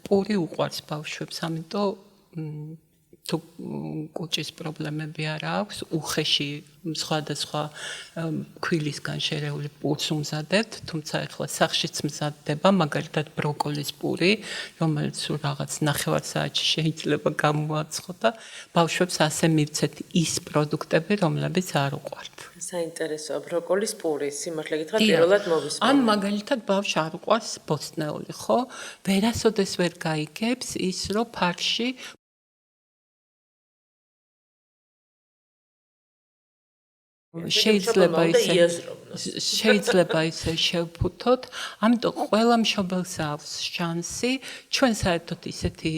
პური უყვარს ბავშვებს, ამიტომ თუ კუჭის პრობლემები არ აქვს, უხეში სხვადასხვა ქვილისგან შერეული პურს უმზადებთ, თუმცა ახლა სახშიც მზადდება, მაგალითად ბროკოლის პური, რომელიც სულ რაღაც 9 საათში შეიძლება გამოაცხო და ბავშვებს ასე მივცეთ ის პროდუქტები, რომლებიც არ უყვართ. საინტერესოა ბროკოლის პური, სიმართლე გითხრათ, პირველად მოვისმენთ. ან მაგალითად ბავშვს არ უყვარს ბოსტნეული, ხო? ვერასოდეს ვერ გაიგებს ის, რომ ფარში შეიძლება ისე შევფუთოთ, ამიტომ ყველა მშობელს აქვს შანსი, ჩვენ საერთოდ ისეთი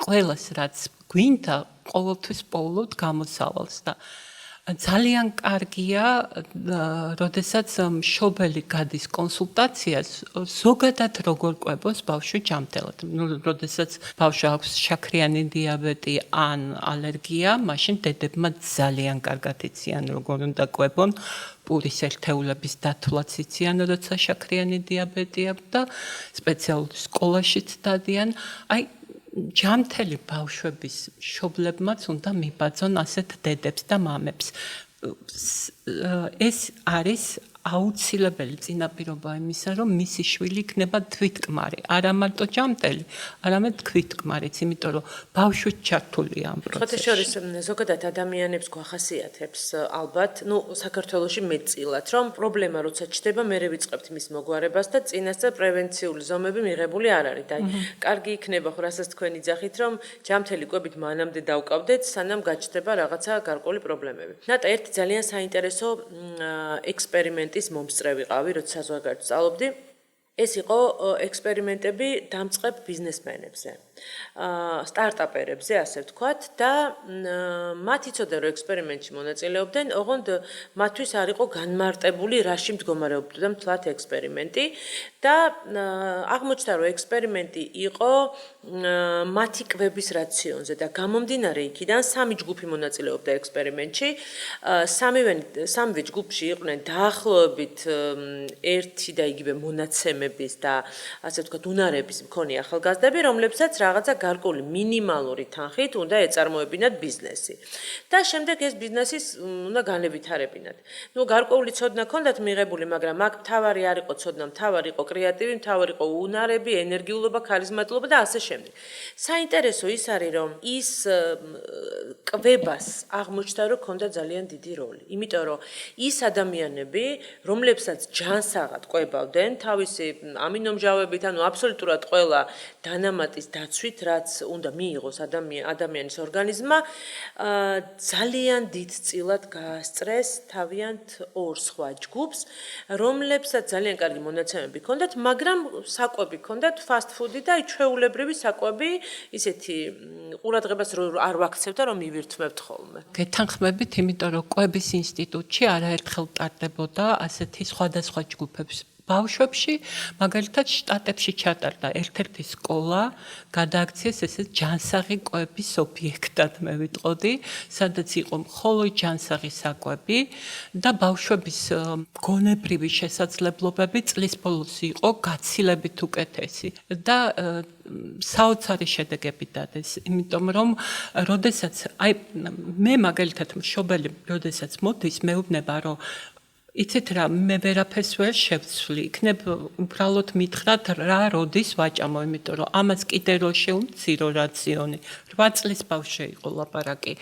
ყველას რაც გვინდა, ყოველთვის პოულობთ გამოსავალს და ძალიან კარგია, როდესაც მშობელი გადის კონსულტაციას, ზოგადად როგორ ყვებოს ბავშვი ჯამთელად. როდესაც ბავშვს აქვს შაქრიანი დიაბეტი ან ალერგია, მაშინ დედებმა ძალიან კარგად იციან, როგორ უნდა ყვებონ. პურის ერთეულების დათვლაც იციან, როცა შაქრიანი დიაბეტი აქვს და სპეციალურ სკოლაშიც დადიან. აი ჯამთელი ბავშვების მშობლებმაც უნდა მიბაძონ ასეთ დედებს და მამებს. ეს არის აუცილებელი წინაპირობა იმისა, რომ მისი შვილი იქნება თვითკმარი, არა მარტო ჯამთელი, არამედ თვითკმარიც, იმიტომ რომ ბავშვი ჩართულია ამ პროცესში. შორის ზოგადად ადამიანებს გვახასიათებს ალბათ, საქართველოში მეტწილად, რომ პრობლემა როცა ჩდება, მერე ვიწყებთ მის მოგვარებას და წინასწარ პრევენციული ზომები მიღებული არ არის. და კარგი იქნება, რასაც თქვენ იძახით, რომ ჯამთელი კვებით მანამდე დავკავდეთ, სანამ გაჩნდება რაღაცა გარკვეული პრობლემები. ნატა, ერთი ძალიან საინტერესო ექსპერიმენტის მომსწრე ვიყავი, როცა საზღვარგარეთ ვსწავლობდი. ეს იყო ექსპერიმენტები დამწყებ ბიზნესმენებზე, სტარტაპერებზე, ასე ვთქვათ, და მათ იცოდნენ, რომ ექსპერიმენტში მონაწილეობდნენ, ოღონდ მათთვის არ იყო განმარტებული, რაში მდგომარეობდა მთლად ექსპერიმენტი და აღმოჩნდა, რომ ექსპერიმენტი იყო მათი კვების რაციონზე და გამომდინარე იქიდან 3 ჯგუფი მონაწილეობდა ექსპერიმენტში. სამივე ჯგუფში იყვნენ დაახლოებით ერთი და იგივე მონაცემების და ასე ვთქვათ, უნარების მქონე ახალგაზრდები, რომლებსაც რაღაცა გარკვეული მინიმალური თანხით უნდა ეწარმოებინათ ბიზნესი. და შემდეგ ეს ბიზნესის უნდა განევითარებინათ. გარკვეული ცოდნა ჰქონდათ მიღებული, მაგრამ აქ მთავარი არ იყო ცოდნა, მთავარი იყო კრეატივი, მთავარი იყო უნარები, ენერგიულობა, ქარიზმატულობა და ასე შემდეგ. საინტერესო ის არის, რომ ის კვებას აღმოჩნდა, რომ ჰქონდა ძალიან დიდი როლი. იმიტომ რომ ის ადამიანები, რომლებსაც ჯანსაღად ყვებავდნენ, თავისი ამინომჟავებით, აბსოლუტურად ყველა დანამატის დაცვით, რაც უნდა მიიღოს ადამიანის ორგანიზმმა, ძალიან დიდ წილად გაასწრეს თავიანთ ორ სხვა ჯგუფს, რომლებსაც ძალიან კარგი მონაცემები ჰქონდათ, მაგრამ საკვები ჰქონდათ fast food-ი და ჩვეულებრივი საკვები, ისეთი ყურადღებას არ ვაქცევთ და რომ მივირთმევთ ხოლმე. გეთანხმებით, იმიტომ რომ კვების ინსტიტუტში არაერთხელ ტარდებოდა ასეთი სხვადასხვა ჯგუფების ბავშვებში, მაგალითად შტატებში ჩატარდა ერთ-ერთი სკოლა, გადააქციეს ესე ჯანსაღი კვების ობიექტად მე ვიტყოდი, სადაც იყო მხოლოდ ჯანსაღი საკვები და ბავშვების გონებრივი შესაძლებლობები წლის ბოლოს იყო გაცილებით უკეთესი და საოცარი შედეგები დადეს, იმიტომ რომ როდესაც მე მაგალითად მშობელი როდესაც მოდის, მეუბნება რომ იცით რა, მე ვერაფერს ვერ შევცვლი, იქნებ უბრალოდ მითხრათ რა როდის ვაჭამო, იმიტომ რომ ამას კიდე რო შევმცირო რაციონი, 8 წლის ბავშვი იყო ლაპარაკი.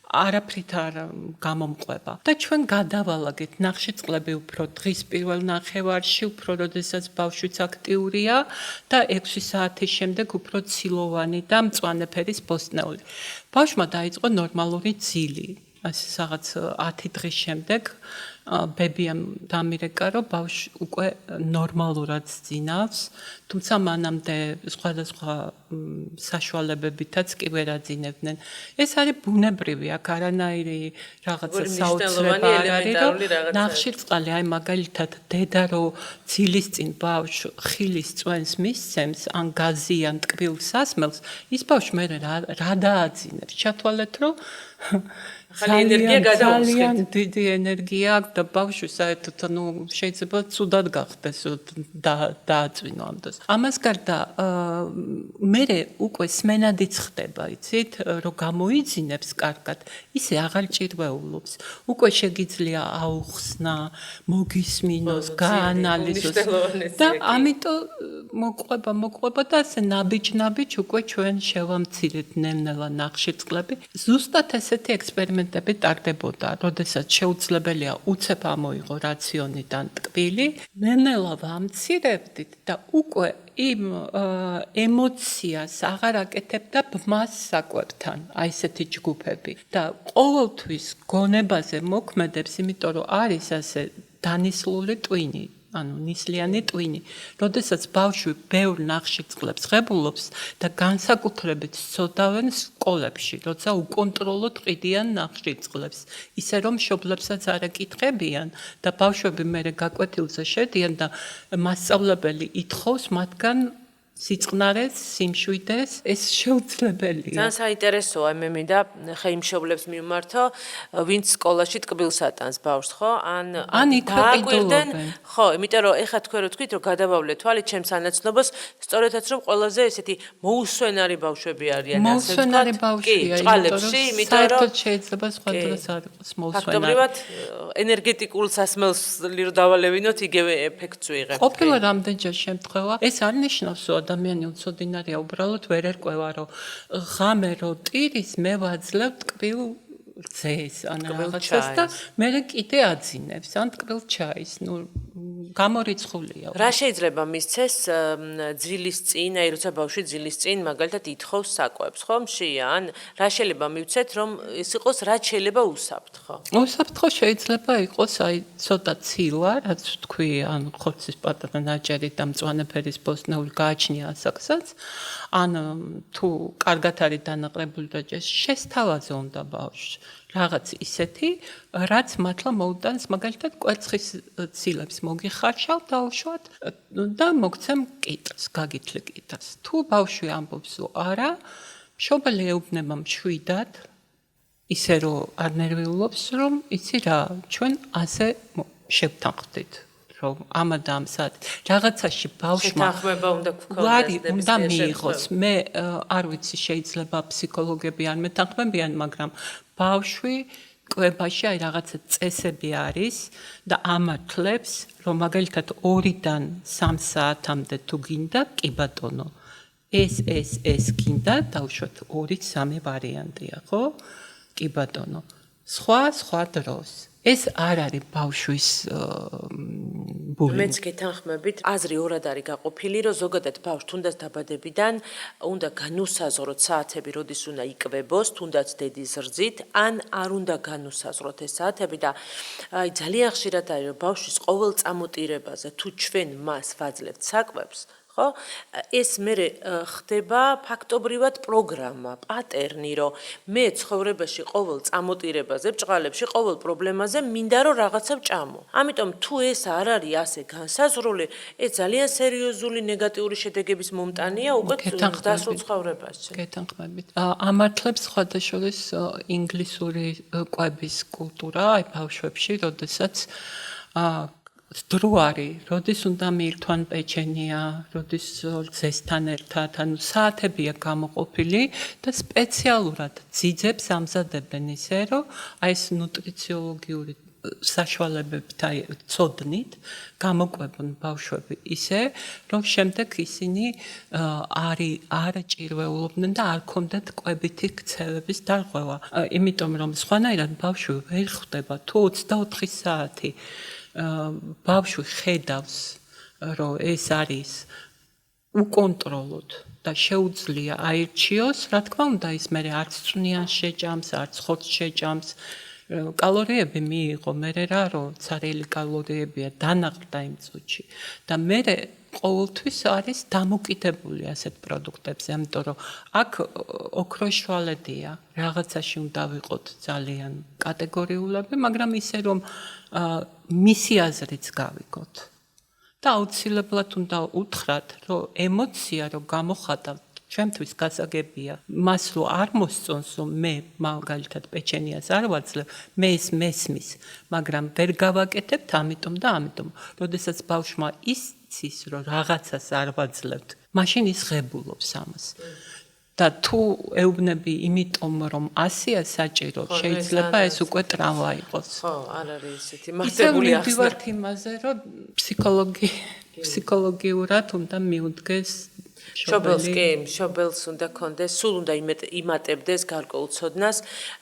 არაფრით არ გამომყვება. და ჩვენ გადავალაგეთ ნახშირწყლები უფრო დღის პირველ ნახევარში, უფრო როდესაც ბავშვიც აქტიურია და 6 საათის შემდეგ უფრო ცილოვანი და მწვანე ფერის ბოსტნეული. ბავშვმა დაიწყო ნორმალური ძილი. ასე რაღაც 10 დღის შემდეგ ბებიამ დამირეკა, რომ ბავშვი უკვე ნორმალურად ძინავს, თუმცა მანამდე სხვადასხვა საშუალებებითაც კი ვერ აძინებდნენ. ეს არის ბუნებრივი, აქ არანაირი რაღაცა საოცრება არ არის, რომ ნახშირწყალი, მაგალითად, დედა რო ძილის წინ ბავშვს ხილის წვენს მისცემს, ან გაზი ან ტკბილს ასმელს, ის ბავშვი მე რა დააძინებს. ჩათვალეთ, რომ ძალიან დიდი ენერგია აქვს და ბავშვი საერთოდ შეიძლება ცუდად გახდეს დააწვინო ამ დროს. ამას გარდა მე უკვე სმენადიც ხდება, იცით, რომ გამოიძინებს კარგად, ისე აღარ ჭირვეულობს. უკვე შეგიძლია აუხსნა, მოგისმინოს, გაანალიზოს და ამიტომ მოყვება და ასე ნაბიჯ უკვე ჩვენ შევამცირეთ ნელ-ნელა ნახშირწყლები. ზუსტად ესეთი ექსპერიმენტები ტარდებოდა, როდესაც შეუძლებელია უცებ ამოიღო რაციონიდან ტკბილი, ნელ-ნელა ვამცირებდით და უკვე იმ ემოციას აღარ აკეთებდა ბმას საკვებთან, აი ესეთი ჯგუფები და ყოველთვის გონებაზე მოქმედებს, იმიტომ რომ არის ასე დანისლული ტვინი. ანუ ნისლიანი ტვინი, როდესაც ბავშვი ბევრ ნახშირწყლებს ღებულობს და განსაკუთრებით სწოდავენ სკოლებში, როცა უკონტროლოდ ყიდიან ნახშირწყლებს, ისე რომ მშობლებსაც არ ეკითხებიან და ბავშვები მერე გაკვეთილზე შედიან და მასწავლებელი ითხოვს მათგან სიწყნარეს, სიმშვიდეს, ეს შეუძლებელია. ძალიან საინტერესოა მე მინდა ხა იმ მშობლებს მიმართო, ვინც სკოლაში ტკბილს ატანს ბავშვს, ხო? ან იქვე ყიდულობენ. ხო, იმიტომ რომ ეხა თქვენ რო თქვით, რომ გადავავლე თვალი ჩემს ანაცნობას, სწორედაც რომ ყველაზე ესეთი მოუსვენარი ბავშვები არიან, ასე ვთქვათ. მოუსვენარი ბავშვია, ჭყალებში, იმიტომ რომ საერთოდ შეიძლება სხვა დროს არ იყოს მოუსვენარი. ფაქტობრივად ენერგეტიკულ სასმელს რო დავალევინოთ, იგივე ეფექტს ვიღებთ. ყოფილა რამდენჯერ შემთხვევა, ეს არ ნიშნავს, რომ ადამიანი უცოდინარია, უბრალოდ ვერ ერკვევა, რომ ღამე რო ტირის, მე ვაძლევ ტკბილ ძეს ან რაღაცას და მე კიდე აძინებს, ან ტკბილ ჩაის, გამორიცხულია. რა შეიძლება მისცეს ძილის წინ, აი როცა ბავშვი ძილის წინ მაგალითად ითხოვს საკვებს, ხო? მშია, ან რა შეიძლება მივცეთ, რომ ის იყოს რაც შეიძლება უსაფრთხო? უსაფრთხო შეიძლება იყოს აი ცოტა ცილა, რაც თქვი, ან ხორცის პატარა ნაჭერი და მწვანე ფერის ბოსტნეული გააჩნია ასაკსაც, ან თუ კარგად არის დანაყრებული და შესთავაზე უნდა ბავშვს. რაღაც ისეთი, რაც მართლა მოუტანს მაგალითად კვერცხის ცილებს მოგიხარშავ დაუშვათ და მოგცემ კიტას, გაგითლი კიტას. თუ ბავშვი ამბობს, რომ არა, მშობელი ეუბნება მშვიდად, ისე რომ არ ნერვიულობს, რომ იცი რა, ჩვენ ასე შევთანხმდით. რომ ამა და ამ საათი რაღაცაში ბავშვმა შეთანხმება უნდა გქონდეს უნდა მიიღოს. მე არ ვიცი, შეიძლება ფსიქოლოგები არ მეთანხმებიან, მაგრამ ბავშვი კვებაში აი რაღაცა წესები არის და ამართლებს, რომ მაგალითად 2-დან 3 საათამდე თუ გინდა, კი ბატონო. ეს გინდა, დავუშვათ 2-3 ვარიანტია, ხო? კი ბატონო. სხვა დროს. ეს არ არის ბავშვის ბული. მეც გეთანხმებით, აზრი ორად არის გაყოფილი, რომ ზოგადად ბავშვს თუნდაც დაბადებიდან უნდა განუსაზღროთ საათები, როდის უნდა იკვებოს, თუნდაც დედის რძით, ან არ უნდა განუსაზღროთ ეს საათები და აი ძალიან ხშირად არის, რომ ბავშვის ყოველ წამოტირებაზე თუ ჩვენ მას ვაძლევთ საკვებს, ხო? ეს მე ხდება ფაქტობრივად პროგრამა, პატერნი, რომ მე ცხოვრებაში ყოველ წამოტირებაზე, ბჭყალებში, ყოველ პრობლემაზე მინდა რომ რაღაცა ვჭამო. ამიტომ თუ ეს არ არის ასე განსაზღვრული, ეს ძალიან სერიოზული ნეგატიური შედეგების მომტანია უკვე დასულ ცხოვრებაში. გეთანხმებით. ამართლებს სხვადასხვა ინგლისური კვების კულტურა, აი ბავშვებში, როდესაც დრო არის, როდის უნდა მიირთვან პეჩენია, როდის ძესთან ერთად, ანუ საათებია გამოყოფილი და სპეციალურად ძიძებს ამზადებენ ისე, რომ აი ეს ნუტრიციოლოგიური საშუალებებით აი ცოდნით გამოყვებონ ბავშვები ისე, რომ შემდეგ ისინი არ ჭირვეულობდნენ და არ ქონდათ კვებითი ქცევების დარღვევა. იმიტომ რომ სხვანაირად ბავშვი ვერ ხვდება თუ 24 საათი ბავშვი ხედავს, რომ ეს არის უკონტროლოდ და შეუძლია აირჩიოს, რა თქმა უნდა, ის მე არც წვნიან შეჭამს, არც ხორცს შეჭამს, კალორიები მიიღო, მე რა რომ ცარიელი კალორიებია დანაყრდა იმ წუთში და მე ყოველთვის არის დამოკიდებული ასეთ პროდუქტებზე, ამიტომ რომ აქ ოქროშვალედია, რაღაცაში უნდა ვიყოთ ძალიან კატეგორიულები, მაგრამ ისე რომ მისი აზრიც გავიგოთ. და აუცილებლად უნდა უთხრათ, რომ ემოცია რომ გამოხატავთ ჩემთვის გასაგებია მას რო არ მოსწონს რომ მე მაგალითად პეჩენიას არ ვაძლევ მე ეს მესმის მაგრამ ვერ გავაკეთებთ ამიტომ და ამიტომ როდესაც ბავშვმა იცის რომ რაღაცას არ ვაძლევთ მაშინ ის ღებულობს ამას და თუ ეუბნები იმიტომ რომ ასია საჭირო შეიძლება ეს უკვე ტრავმა იყოს ხო არ არის ესეთი მართებული ახსნა ვივართ იმაზე რომ ფსიქოლოგიურად უნდა მიუდგეს შობელს უნდა კონდეს, სულ უნდა იმატებდეს გარკვეულ ცოდნას,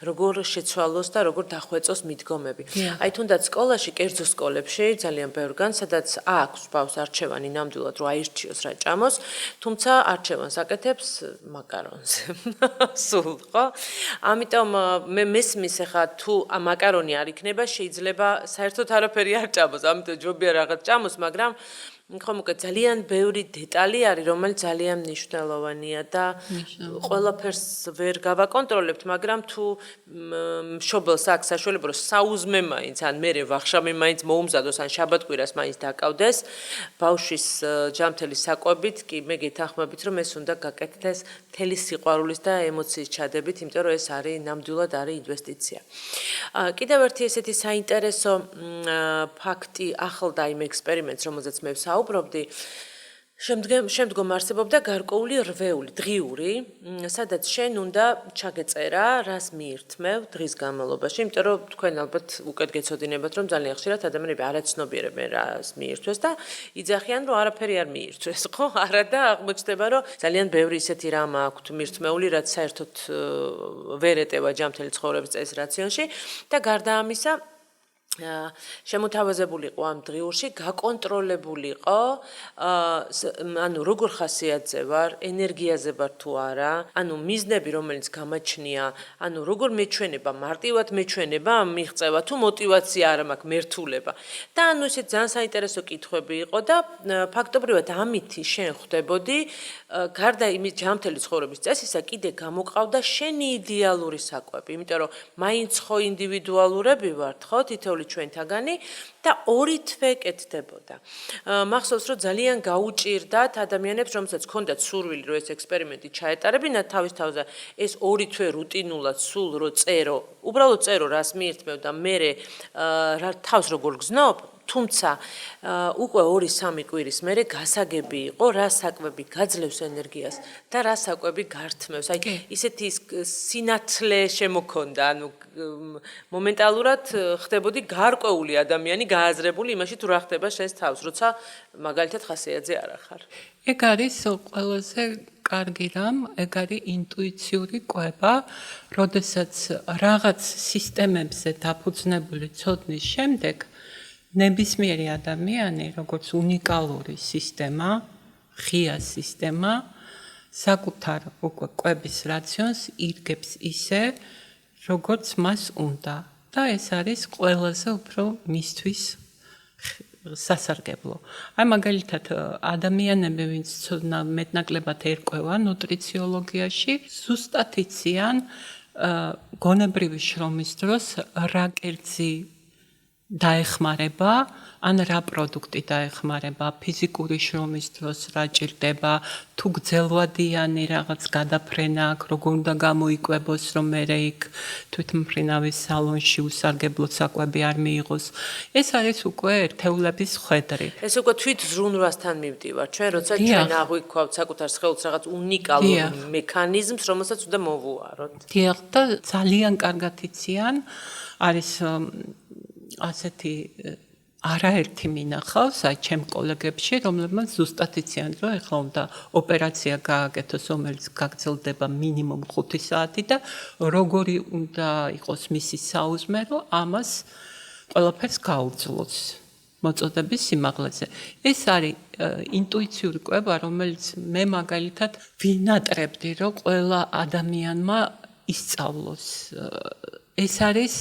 როგორ შეცვალოს და როგორ დახვეწოს მიდგომები. აი თუნდაც სკოლაში, კერძო სკოლებში ძალიან ბევრგან, სადაც აქვს ბავშვს არჩევანი ნამდვილად რომ აირჩიოს რა ჭამოს, თუმცა არჩევანს აკეთებს მაკარონს. სულ, ხო? ამიტომ მე მესმის ახლა თუ მაკარონი არ იქნება, შეიძლება საერთოდ არაფერი არ ჭამოს, ამიტომ ჯობია რაღაც ჭამოს, მაგრამ ხომ უკვე ძალიან ბევრი დეტალი არის, რომელიც ძალიან მნიშვნელოვანია და ყველაფერს ვერ გავაკონტროლებთ, მაგრამ თუ მშობელს აქვს საშუალება, რომ საუზმე მაინც, ან მერე ვახშამი მაინც მოუმზადოს, ან შაბათ-კვირას მაინც დაკავდეს, ბავშვის ჯანმრთელი საკვებით, კი მე გეთანხმებით, რომ ეს უნდა გაკეთდეს მთელი სიყვარულის და ემოციის ჩადებით, იმიტომ რომ ეს არის ნამდვილად არის ინვესტიცია. კიდევ ერთი ესეთი საინტერესო ფაქტი ახლდა იმ ექსპერიმენტს, რომელზეც მე ვსაუბრობდი. შემდგომ არსებობდა გარკვეული რვეული, დღიური, სადაც შენ უნდა ჩაგეწერა, რას მიირთმევ დღის განმავლობაში, იმიტომ რომ თქვენ ალბათ უკეთ გეცოდინებათ, რომ ძალიან ხშირად ადამიანები არ აცნობიერებენ რას მიირთვეს და იძახიან, რომ არაფერი არ მიირთვეს, ხო? არა და აღმოჩნდება, რომ ძალიან ბევრი ისეთი რამ აქვთ მიირთმეული, რაც საერთოდ ვერ ეტევა ჯანმრთელი ცხოვრების წესს რაციონში და გარდა ამისა შემოთავაზებული იყო ამ დღიურში, გაკონტროლებული იყო, ანუ როგორ ხასიათზე ვარ, ენერგიაზე ვარ თუ არა, ანუ მიზნები, რომელიც გამაჩნია, ანუ როგორ მეჩვენება, მარტივად მეჩვენება, მიღწევა თუ мотивация არ მაქვს, მერთულება. და ანუ ესე ძალიან საინტერესო კითხვები იყო და ფაქტობრივად ამითი შენ ხვდებოდი, გარდა იმის ჯანმრთელი ცხოვრების წესისა, კიდე გამოყავდა შენი იდეალური საკვები, იმიტომ რომ მაინც ხო ინდივიდუალურები ვართ, ხო, თითოეული ჩვენთაგანი და ორი თვე კეთდებოდა. მახსოვს რომ ძალიან გაუჭირდათ ადამიანებს, რომელსაც ჰქონდათ სურვილი რომ ეს ექსპერიმენტი ჩაეტარებინათ თავის თავზე, ეს ორი თვე რუტინულად სულ რო წერო, უბრალოდ წერო რას მიირთმევ და მე თავს როგორ გზნობ, თუმცა უკვე 2-3 კვირის მერე გასაგები იყო რა საკვები გაძლევს ენერგიას და რა საკვები გართმევს. აი ისეთი სინათლე შემოქონდა, ანუ მომენტალურად ხდებოდი გარკვეული ადამიანი გააზრებული იმაში თუ რა ხდება შენს თავს, როცა მაგალითად ხასიათზე არ ახარ. ეგ არის ყველაზე კარგი რამ, ეგ არის ინტუიციური კვება, როდესაც რაღაც სისტემებზე დაფუძნებული ცოდნის შემდეგ ნებისმიერი ადამიანი, როგორც უნიკალური სისტემა, ღია სისტემა, საკუთარ უკვე კვების რაციონს ირგებს ისე, როგორც მას უნდა. და ეს არის ყველაზე უფრო მისთვის სასარგებლო. აი მაგალითად ადამიანები, ვინც მეტნაკლებად ერკვევა ნუტრიციოლოგიაში, ზუსტად იციან გონებრივი შრომის დროს რა კერძი დაეხმარება, ან რა პროდუქტი დაეხმარება, ფიზიკური შრომის დროს რა ჭირდება, თუ გძელვადიანი რაღაც გადაფრენა აქვს, როგორ უნდა გამოიკვებოს, რომ მერე იქ თვითმფრინავის სალონში უსარგებლო საკვები არ მიიღოს. ეს არის უკვე ერთეულების ხვედრი. ეს უკვე თვით ზრუნვასთან მივდივარ. ჩვენ როცა ჩვენ აღვიქვავთ საკუთარ სხეულს რაღაც უნიკალურ მექანიზმს, რომელსაც უნდა მოვუაროთ. დიახ, და ძალიან კარგად იციან, არის ასეთი არაერთი მინახავს, აი ჩემ კოლეგებში, რომლებმაც ზუსტად იციან, რომ ეხლა უნდა ოპერაცია გააკეთოს, რომელიც გაგრძელდება მინიმუმ 5 საათი და როგორი უნდა იყოს მისი საუზმე, რომ ამას ყველაფერს გაუძლოს მოწოდების სიმაღლეზე. ეს არის ინტუიციური კვება, რომელიც მე მაგალითად ვინატრებდი, რომ ყველა ადამიანმა ისწავლოს. ეს არის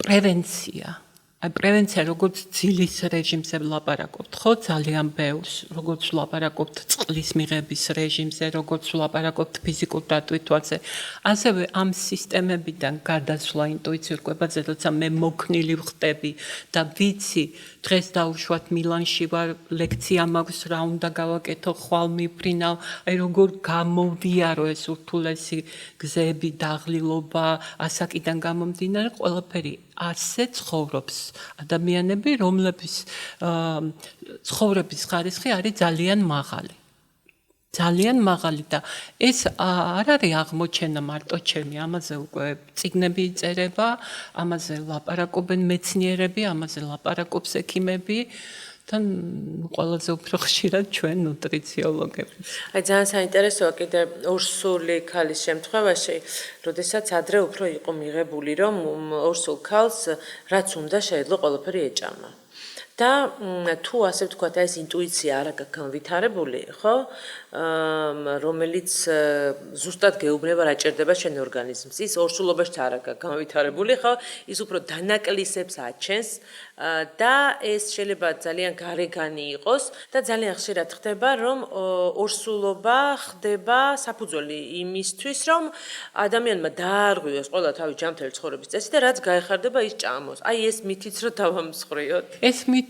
პრევენცია. აი პრევენცია როგორც ძილის რეჟიმზე ვლაპარაკობთ, ხო, ძალიან ბევრს, როგორც ვლაპარაკობთ წყლის მიღების რეჟიმზე, როგორც ვლაპარაკობთ ფიზიკურ დატვირთვაზე, ასევე ამ სისტემებიდან გადასვლა ინტუიციურ კვებაზე, როცა მე მოქნილი ვხდები და ვიცი, დღეს დავუშვათ მილანში ვარ, ლექცია მაქვს, რა უნდა გავაკეთო, ხვალ მიფრინავ, აი როგორ გამოვიარო ეს ურთულესი გზები, დაღლილობა, ასაკიდან გამომდინარე, ყველაფერი ასე ცხოვრობს ადამიანები, რომლების ცხოვრების ხარისხი არის ძალიან მაღალი. ძალიან მაღალი და ეს არ არის აღმოჩენა მარტო ჩემი, ამაზე უკვე წიგნები იწერება, ამაზე ლაპარაკობენ მეცნიერები, ამაზე ლაპარაკობს ექიმები და ყველაზე უფრო ხშირად ჩვენ ნუტრიციოლოგები. აი ძალიან საინტერესოა კიდე ორსული ქალის შემთხვევაში, როდესაც ადრე უფრო იყო მიღებული, რომ ორსულ ქალს რაც უნდა შეეძლო ყველაფერი ეჭამა. და თუ ასე ვთქვათ, ეს ინტუიცია არ აქვს განვითარებული, ხო? რომელიც ზუსტად გეუბნება რა ჭირდება შენ ორგანიზმს. ის ორსულობაში არ აქვს განვითარებული, ხო? ის უფრო დანაკლისებს აჩენს და ეს შეიძლება ძალიან გარეგანი იყოს და ძალიან ხშირად ხდება, რომ ორსულობა ხდება საფუძველი იმისთვის, რომ ადამიანმა დაარღვიოს ყველა თავის ჯანმრთელი ცხოვრების წესი და რაც გაეხარდება ის ჭამოს. აი ეს მითიც რო დავამსხვრიოთ. ეს მითი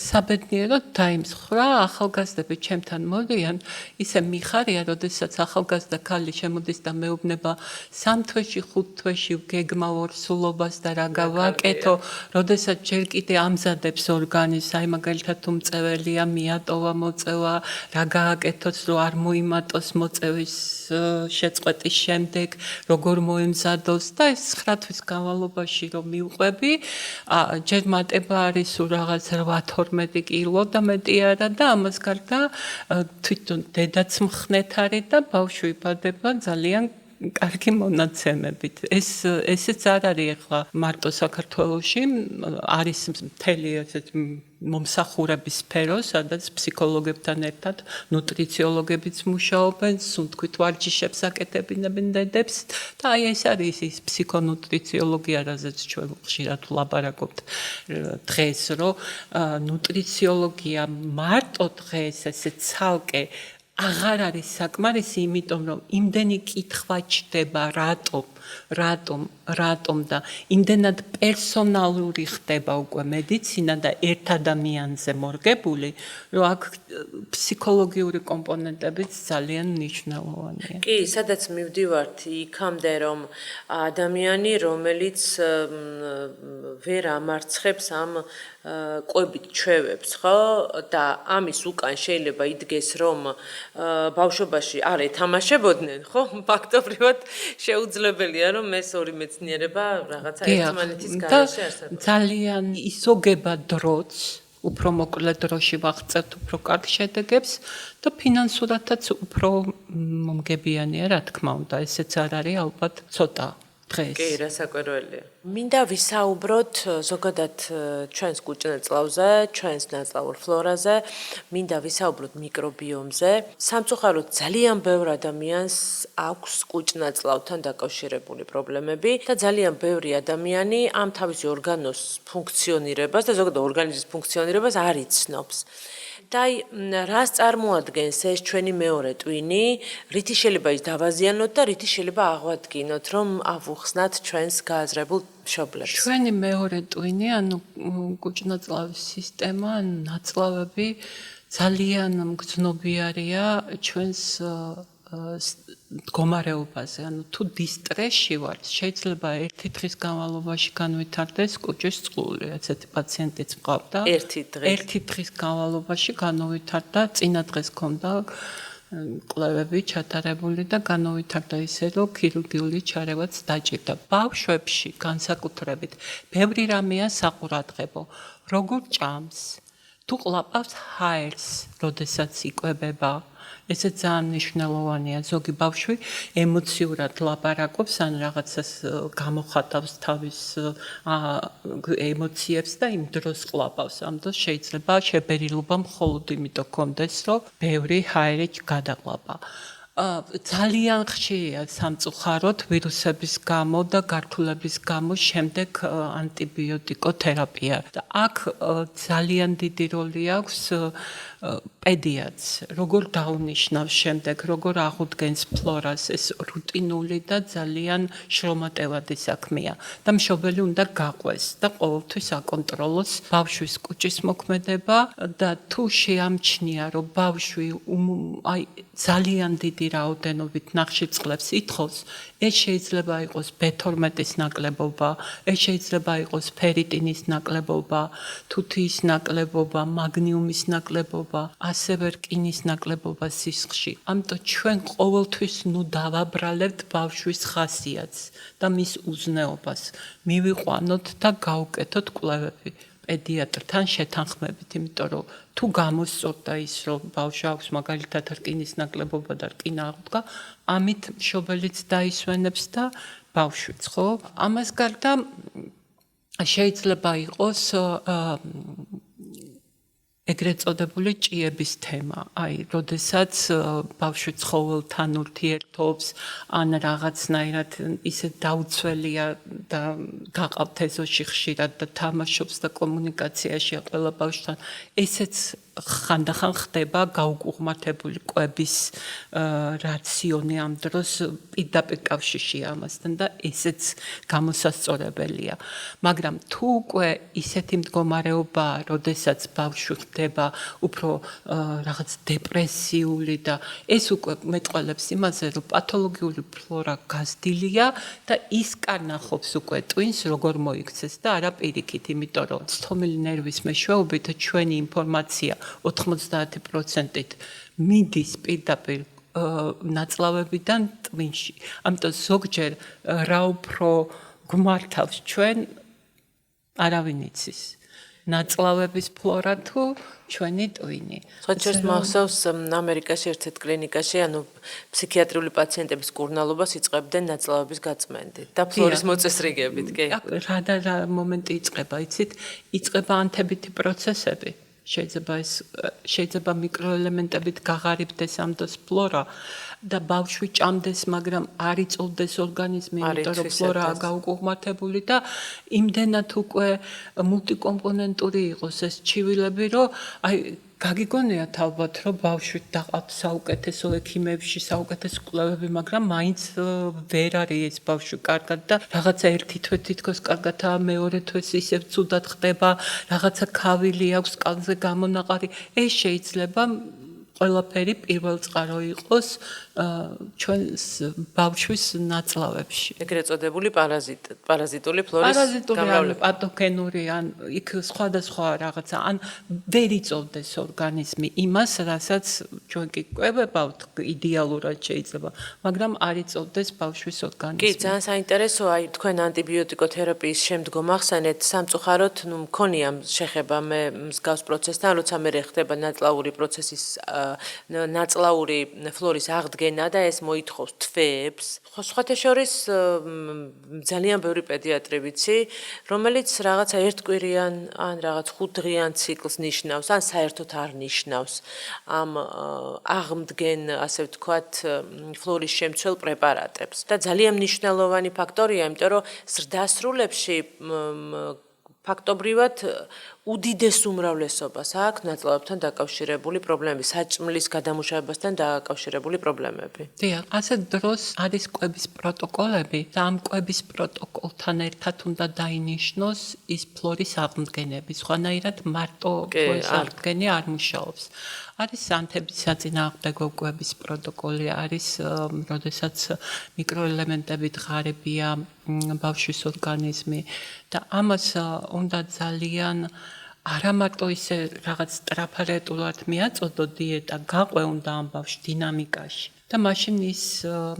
საბედნიეროდ დაიმსხვრა, ახალგაზრდები ჩემთან მოდიან, ისე მიხარია, როდესაც ახალგაზრდა ქალი შემოდის და მეუბნება 3 თვეში, 5 თვეში გეგმავ ორსულობას და რა გავაკეთო, როდესაც ჯერ კიდე ამზადებს ორგანიზმს, აი მაგალითად თუ მწეველია, მიატოვა მოწევა, რა გააკეთოთ, რომ არ მოიმატოს მოწევის შეწყვეტის შემდეგ, როგორ მოემზადოს და ეს 9 თვის განმავლობაში რომ მივყვები, ჯერ მატება არის რაღაც 8-12 კილო და მეტი არა და ამას გარდა თვითონ დედაც მხნეთ არის და ბავშვი იბადება ძალიან კარგი მონაცემებით. ესეც არ არის ახლა მარტო საქართველოში, არის მთელი ესეთ მომსახურების სფერო, სადაც ფსიქოლოგებთან ერთად ნუტრიციოლოგებიც მუშაობენ, სუნთქვით ვარჯიშებს აკეთებინებენ დედებს და აი ეს არის ის ფსიქონუტრიციოლოგია, რაზეც ჩვენ ხშირად ვლაპარაკობთ დღეს, რომ ნუტრიციოლოგია მარტო დღეს ესე ცალკე აღარ არის საკმარისი, იმიტომ რომ იმდენი კითხვა ჩდება, რატომ და იმდენად პერსონალური ხდება უკვე მედიცინა და ერთ ადამიანზე მორგებული, რომ აქ ფსიქოლოგიური კომპონენტებიც ძალიან მნიშვნელოვანია. კი, სადაც მივდივართ იქამდე, რომ ადამიანი, რომელიც ვერ ამარცხებს ამ კვებით ჩვევებს, ხო? და ამის უკან შეიძლება იდგეს, რომ ბავშვობაში არ ეთამაშებოდნენ, ხო? ფაქტობრივად შეუძლებელია, რომ ეს ორი მეცნიერება რაღაცა ერთმანეთის გარეშე არსებობს. ძალიან ისოგება დროც, უფრო მოკლე დროში ვაღწევთ უფრო კარგ შედეგებს და ფინანსურადაც უფრო მომგებიანია, რა თქმა უნდა, ესეც არ არის ალბათ ცოტა. კი, რასაკვირველია. მინდა ვისაუბროთ ზოგადად ჩვენს კუჭნაწლავზე, ჩვენს ნაწლავურ ფლორაზე, მინდა ვისაუბროთ მიკრობიომზე. სამწუხაროდ ძალიან ბევრ ადამიანს აქვს კუჭნაწლავთან დაკავშირებული პრობლემები და ძალიან ბევრი ადამიანი ამ თავისი ორგანოს ფუნქციონირებას და ზოგადად ორგანიზმის ფუნქციონირებას არ იცნობს. და რას წარმოადგენს ეს ჩვენი მეორე ტვინი, რითი შეიძლება ის დავაზიანოთ და რითი შეიძლება აღვადგინოთ, რომ ავუხსნათ ჩვენს გააზრებულ მშობლებს. ჩვენი მეორე ტვინი, ანუ კუჭნაწლავის სისტემა, ნაწლავები ძალიან მგრძნობიარეა ჩვენს მდგომარეობაზე, ანუ თუ დისტრესში ვარ, შეიძლება ერთი დღის განმავლობაში განვითარდეს კუჭის წყლული, ესეთი პაციენტიც მყავდა. ერთი დღის განმავლობაში განვითარდა, წინა დღეს ჰქონდა კვლევები ჩატარებული და განვითარდა ისე, რომ ქირურგიული ჩარევაც დაჭირდა. ბავშვებში განსაკუთრებით ბევრი რამეა საყურადღებო. როგორ ჭამს? თუ ყლაპავს ჰაერს, როდესაც იკვებება, ესე ძალიან მნიშვნელოვანია. ზოგი ბავშვი ემოციურად ლაპარაკობს, ან რაღაცას გამოხატავს თავის ემოციებს და იმ დროს ყლაპავს. ამ დროს შეიძლება შებერილობა მხოლოდ იმიტომ კონდეს, რომ ბევრი ჰაერი გადაყლაპა. ძალიან ხშირია სამწუხაროდ ვირუსების გამო და გართულების გამო შემდეგ ანტიბიოტიკოთერაპია. და აქ ძალიან დიდი როლი აქვს პედიატრს, როგორ დაუნიშნავს შემდეგ, როგორ აღუდგენს ფლორას, ეს რუტინული და ძალიან შრომატევადი საქმეა. და მშობელი უნდა გაყვეს და ყოველთვის აკონტროლოს ბავშვის კუჭის მოქმედება და თუ შეამჩნია, რომ ბავშვი აი ძალიან დიდი რაოდენობით ნახშირწყლებს ითხოვს, ეს შეიძლება იყოს B12-ის ნაკლებობა, ეს შეიძლება იყოს ფერიტინის ნაკლებობა, თუთიის ნაკლებობა, მაგნიუმის ნაკლებობა, ასევე რკინის ნაკლებობა სისხლში. ამიტომ ჩვენ ყოველთვის დავაბრალებთ ბავშვის ხასიათს და მის უზნეობას. მივიყვანოთ და გავუკეთოთ კვლევები. პედიატრთან შეთანხმებით, იმიტომ რომ თუ გამოსწორდა ის, რომ ბავშვს აქვს მაგალითად რკინის ნაკლებობა და რკინა აღდგა, ამით მშობელიც დაისვენებს და ბავშვიც, ხო? ამას გარდა შეიძლება იყოს ეგრეთ წოდებული ჭიების თემა, აი, როდესაც ბავშვი ცხოველთან ურთიერთობს, ან რაღაცნაირად ისე დაუცველია და გაყავთ ეზოში ხშირად და თამაშობს და კომუნიკაციაშია ყველა ბავშვთან, ესეც ხანდახან ხდება გაუკუღმართებული კვების რაციონი ამ დროს პირდაპირ კავშირში ამასთან და ესეც გამოსასწორებელია. მაგრამ თუ უკვე ისეთი მდგომარეობაა, როდესაც ბავშვი ხდება უფრო რაღაც დეპრესიული და ეს უკვე მეტყველებს იმაზე, რომ პათოლოგიური ფლორა გაზრდილია და ის კარნახობს უკვე ტვინს როგორ მოიქცეს და არა პირიქით, იმიტომ რომ ცთომილი ნერვის მეშვეობით ჩვენი ინფორმაცია 90%-ით მიდის პირდაპირ ნაწლავებიდან ტვინში. ამიტომ ზოგჯერ რა უფრო გვმართავს ჩვენ არავინ იცის. ნაწლავების ფლორა თუ ჩვენი ტვინი. ხოჭერს მახსოვს ამერიკაში ერთ-ერთ კლინიკაში, ანუ ფსიქიატრიული პაციენტების კურნალობას იწყებდნენ ნაწლავების გაწმენდით და ფლორის მოწესრიგებით, კი. რა და რა მომენტი იწყება, იცით? იწყება ანთებითი პროცესები. შეიძლება მიკროელემენტებით გაღარიბდეს ამ დროს ფლორა და ბავშვი ჭამდეს, მაგრამ არ იწოვდეს ორგანიზმი, იმიტომ რომ ფლორაა გაუკუღმართებული და იმდენად უკვე მულტიკომპონენტური იყოს ეს ჩივილები, რომ აი გაგიგონიათ ალბათ, რომ ბავშვი დაყავთ საუკეთესო ექიმებში, საუკეთესო კვლევები, მაგრამ მაინც ვერ არის ეს ბავშვი კარგად და რაღაცა ერთი თვე თითქოს კარგადაა, მეორე თვეს ისევ ცუდად ხდება, რაღაცა ქავილი აქვს კალზე გამონაყარი. ეს შეიძლება ყველაფერი პირველ წყარო იყოს ჩვენს ბავშვის ნაწლავებში. ეგრეთ წოდებული პარაზიტული ფლორის გამრავლება, პათოგენური, ან იქ სხვადასხვა რაღაცა, ან ვერ იწოვდეს ორგანიზმი იმას, რასაც ჩვენ კი კვებებავთ, იდეალურად შეიძლება, მაგრამ არ იწოვდეს ბავშვის ორგანიზმი. კი, ძალიან საინტერესოა, აი თქვენ ანტიბიოტიკოთერაპიის შემდგომ ახსენეთ, სამწუხაროდ, მქონია შეხება მე მსგავს პროცესთან, როცა მე ხდება ნაწლავური პროცესის ნაწლაური ფლორის აღდგენა და ეს მოითხოვს თვეებს. სხვათა შორის ძალიან ბევრი პედიატრი ვიცი, რომელიც რაღაცა ერთკვირიან ან რაღაც 5 დღიან ციკლს ნიშნავს, ან საერთოდ არ ნიშნავს ამ აღმდგენ, ასე ვთქვათ, ფლორის შემცველ პრეპარატებს. და ძალიან მნიშვნელოვანი ფაქტორია, იმიტომ რომ ზრდასრულებში ფაქტობრივად უდიდეს უმრავლესობას აქვს ნაწლავებთან დაკავშირებული პრობლემები, საჭმლის გადამუშავებასთან დაკავშირებული პრობლემები. დიახ, ასეთ დროს არის კვების პროტოკოლები და ამ კვების პროტოკოლთან ერთად უნდა დაინიშნოს ის ფლორის აღმდგენები. სხვანაირად მარტო ფლორის აღდგენი არ მუშაობს. არის ანთების საწინააღმდეგო კვების პროტოკოლი, არის როდესაც მიკროელემენტებით ღარიბია ბავშვის ორგანიზმი და ამას უნდა ძალიან არა მარტო ისე რაღაც სტრაფარეტულად მიაწოდო დიეტა, გაყვე უნდა ამ ბავშვს დინამიკაში და მაშინ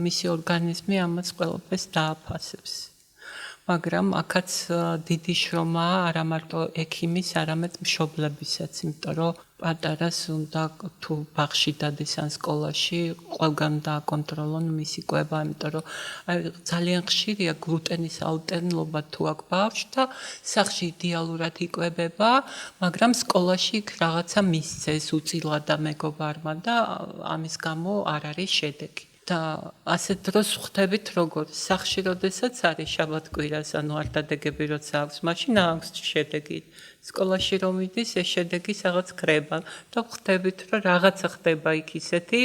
მისი ორგანიზმი ამას ყველაფერს დააფასებს. მაგრამ აქაც დიდი შრომაა არა მარტო ექიმის, არამედ მშობლებისაც, იმიტომ რომ პატარას უნდა თუ ბაღში დადეს ან სკოლაში, ყველგან დააკონტროლონ მისი კვება, იმიტომ რომ ძალიან ხშირია გლუტენის ალტერნულობა თუ აქვს ბავშვს და სახლში იდეალურად იკვებება, მაგრამ სკოლაში რაღაცა მისცეს უწილად და მეგობარმა და ამის გამო არ არის შედეგი. და ასე დროს ხვდებით როგორ სახში როდესაც არის შაბათ-კვირას ანუ არტადეგები როცა აქვს მაშინ აქვს შედეგი სკოლაში რომ მიდის ეს შედეგი რაღაც ხრება და ხვდებით რომ რაღაცა ხდება იქ ისეთი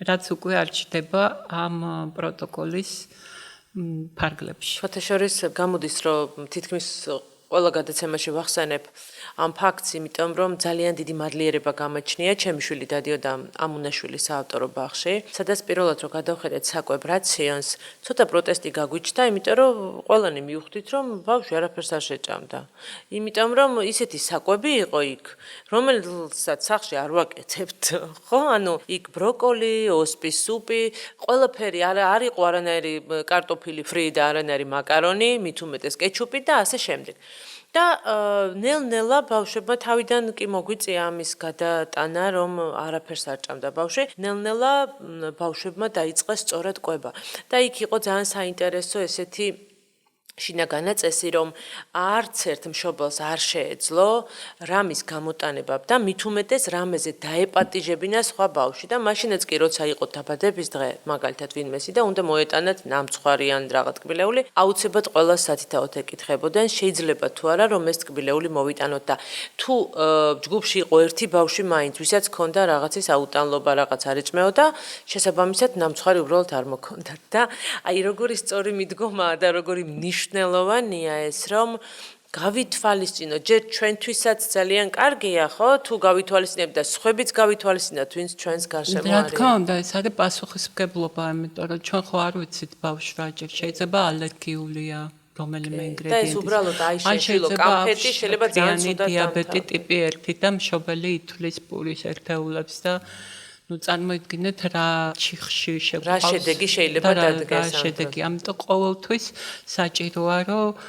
რაც უკვე არ ჩდება ამ პროტოკოლის ფარგლებში. ფოთაშორის გამოდის რომ თითქმის ყველა გადაცემაში ვახსენებ ამ ფაქტს, იმიტომ რომ ძალიან დიდი მადლიერება გამაჩნია ჩემი შვილი დადიოდა ამუნაშვილის საავტორო ბაღში, სადაც პირველად რომ გადავხედეთ საკვებ რაციონს, ცოტა პროტესტი გაგვიჩნდა, იმიტომ რომ ყველანი მივხვდით რომ ბავშვი არაფერს არ შეჭამდა. იმიტომ რომ ისეთი საკვები იყო იქ, რომელსაც სახში არ ვაკეთებთ, ხო? ანუ იქ ბროკოლი, ოსპის სუპი, ყველაფერი არ იყო არანაირი კარტოფილი ფრი და არანაირი მაკარონი, მით უმეტეს კეჩუპი და ასე შემდეგ. და ნელ-ნელა ბავშვებმა თავიდან კი მოგვიწია ამის გადატანა, რომ არაფერს არ ჭამდა ბავშვი. ნელ-ნელა ბავშვებმა დაიწყეს სწორად კვება. და იქ იყო ძალიან საინტერესო ესეთი შინაგანა წესი, რომ არც ერთ მშობელს არ შეეძლო რამის გამოტანება და მით უმეტეს რამეზე დაეპატიჟებინა სხვა ბავშვი და მაშინაც კი როცა იყო დაბადების დღე, მაგალითად ვინმესი და უნდა მოეტანათ ნამცხვარი ან რაღაც ტკბილეული, აუცილებლად ყველას სათითაოდ ეკითხებოდნენ, შეიძლება თუ არა რომ ეს ტკბილეული მოვიტანოთ და თუ ჯგუფში იყო ერთი ბავშვი მაინც, ვისაც ჰქონდა რაღაცის აუტანლობა, რაღაც არ ეჭმეოდა, შესაბამისად ნამცხვარი უბრალოდ არ მოქონდათ და აი როგორი სწორი მიდგომაა და როგორი მნიშვნელოვანია ეს, რომ გავითვალისწინოთ, ჯერ ჩვენთვისაც ძალიან კარგია, ხო? თუ გავითვალისწინებთ და სხვებიც გავითვალისწინოთ, ვინც ჩვენს გარშემო რა არის. თქმა უნდა, ეს არის პასუხისმგებლობა, იმიტომ რომ ჩვენ ხო არ ვიცით ბავშვს რა ჯერ შეიძლება ალერგიულია რომელიმე ინგრედიენტი. და ეს უბრალოდ აი შეშილო კამფეტი შეიძლება ძალიან ცუდად დიაბეტი ტიპი 1 და მშობელი ითვლის პურის ერთეულებს და ну წარმოიდგინეთ რა ჩიხში შეგვყავს რა შედეგი შეიძლება დადგეს რა შედეგი ამიტომ ყოველთვის საჭიროა რომ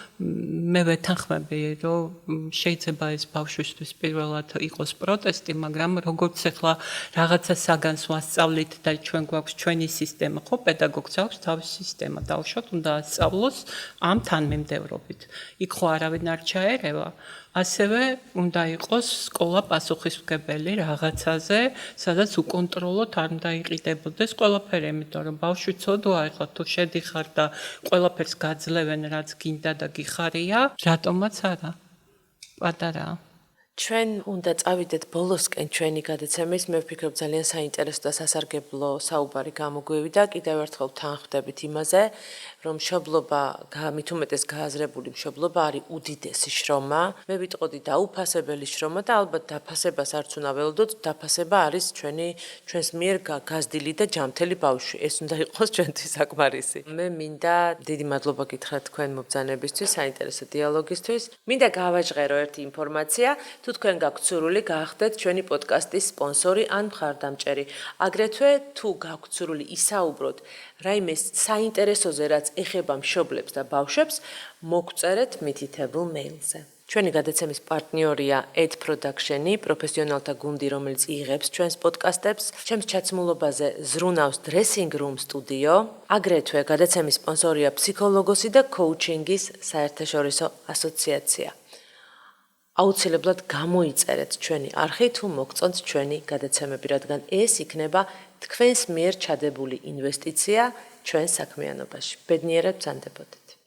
მე ვეთანხმები რომ შეიძლება ეს ბავშვისთვის პირველად იყოს პროტესტი მაგრამ როგორც ახლა რაღაცა საგანს ვასწავლით და ჩვენ გვაქვს ჩვენი სისტემა ხო პედაგოგს აქვს თავისი სისტემა დავუშვათ უნდა ასწავლოს ამ თანმიმდევრობით იქ ხო არავინ არ ჩაერევა ასევე უნდა იყოს სკოლა პასუხისმგებელი რაღაცაზე, სადაც უკონტროლოდ არ უნდა იყიდებოდეს ყველაფერი, იმიტომ რომ ბავშვი ცოდვაა, ეხლა თუ შედიხარ და ყველაფერს გაძლევენ, რაც გინდა და გიხარია, რატომაც არა? პატარაა. ჩვენ უნდა წავიდეთ ბოლოსკენ ჩვენი გადაცემის, მე ვფიქრობ ძალიან საინტერესო და სასარგებლო საუბარი გამოგვივიდა, კიდევ ერთხელ თანხმდებით იმაზე, რომ მშობლობა, მით უმეტეს გააზრებული მშობლობა არის უდიდესი შრომა. მე ვიტყოდი დაუფასებელი შრომა და ალბათ დაფასებას არც უნდა ველოდოთ, დაფასება არის ჩვენს მიერ გაზრდილი და ჯანმრთელი ბავშვი. ეს უნდა იყოს ჩვენთვის საკმარისი. მე მინდა დიდი მადლობა გითხრათ თქვენ მობრძანებისთვის, საინტერესო დიალოგისთვის. მინდა გავაჟღერო ერთი ინფორმაცია, თუ თქვენ გაქვთ სურვილი, გაახდეთ ჩვენი პოდკასტის სპონსორი ან მხარდამჭერი. აგრეთვე თუ გაქვთ სურვილი ისაუბროთ რაიმე საინტერესოზე, რაც ეხება მშობლებს და ბავშვებს, მოგწერეთ მითითებულ მეილზე. ჩვენი გადაცემის პარტნიორია Ed Production-ი, პროფესიონალთა გუნდი, რომელიც იღებს ჩვენს პოდკასტებს. ჩემს ჩაცმულობაზე ზრუნავს Dressing Room სტუდიო. აგრეთვე გადაცემის სპონსორია ფსიქოლოგოსი და კოუჩინგის საერთაშორისო ასოციაცია. აუცილებლად გამოიწერეთ ჩვენი არხი თუ მოგწონთ ჩვენი გადაცემები, რადგან ეს იქნება თქვენს მიერ ჩადებული ინვესტიცია ჩვენს საქმიანობაში. ბედნიერად ბრძანდებოდეთ.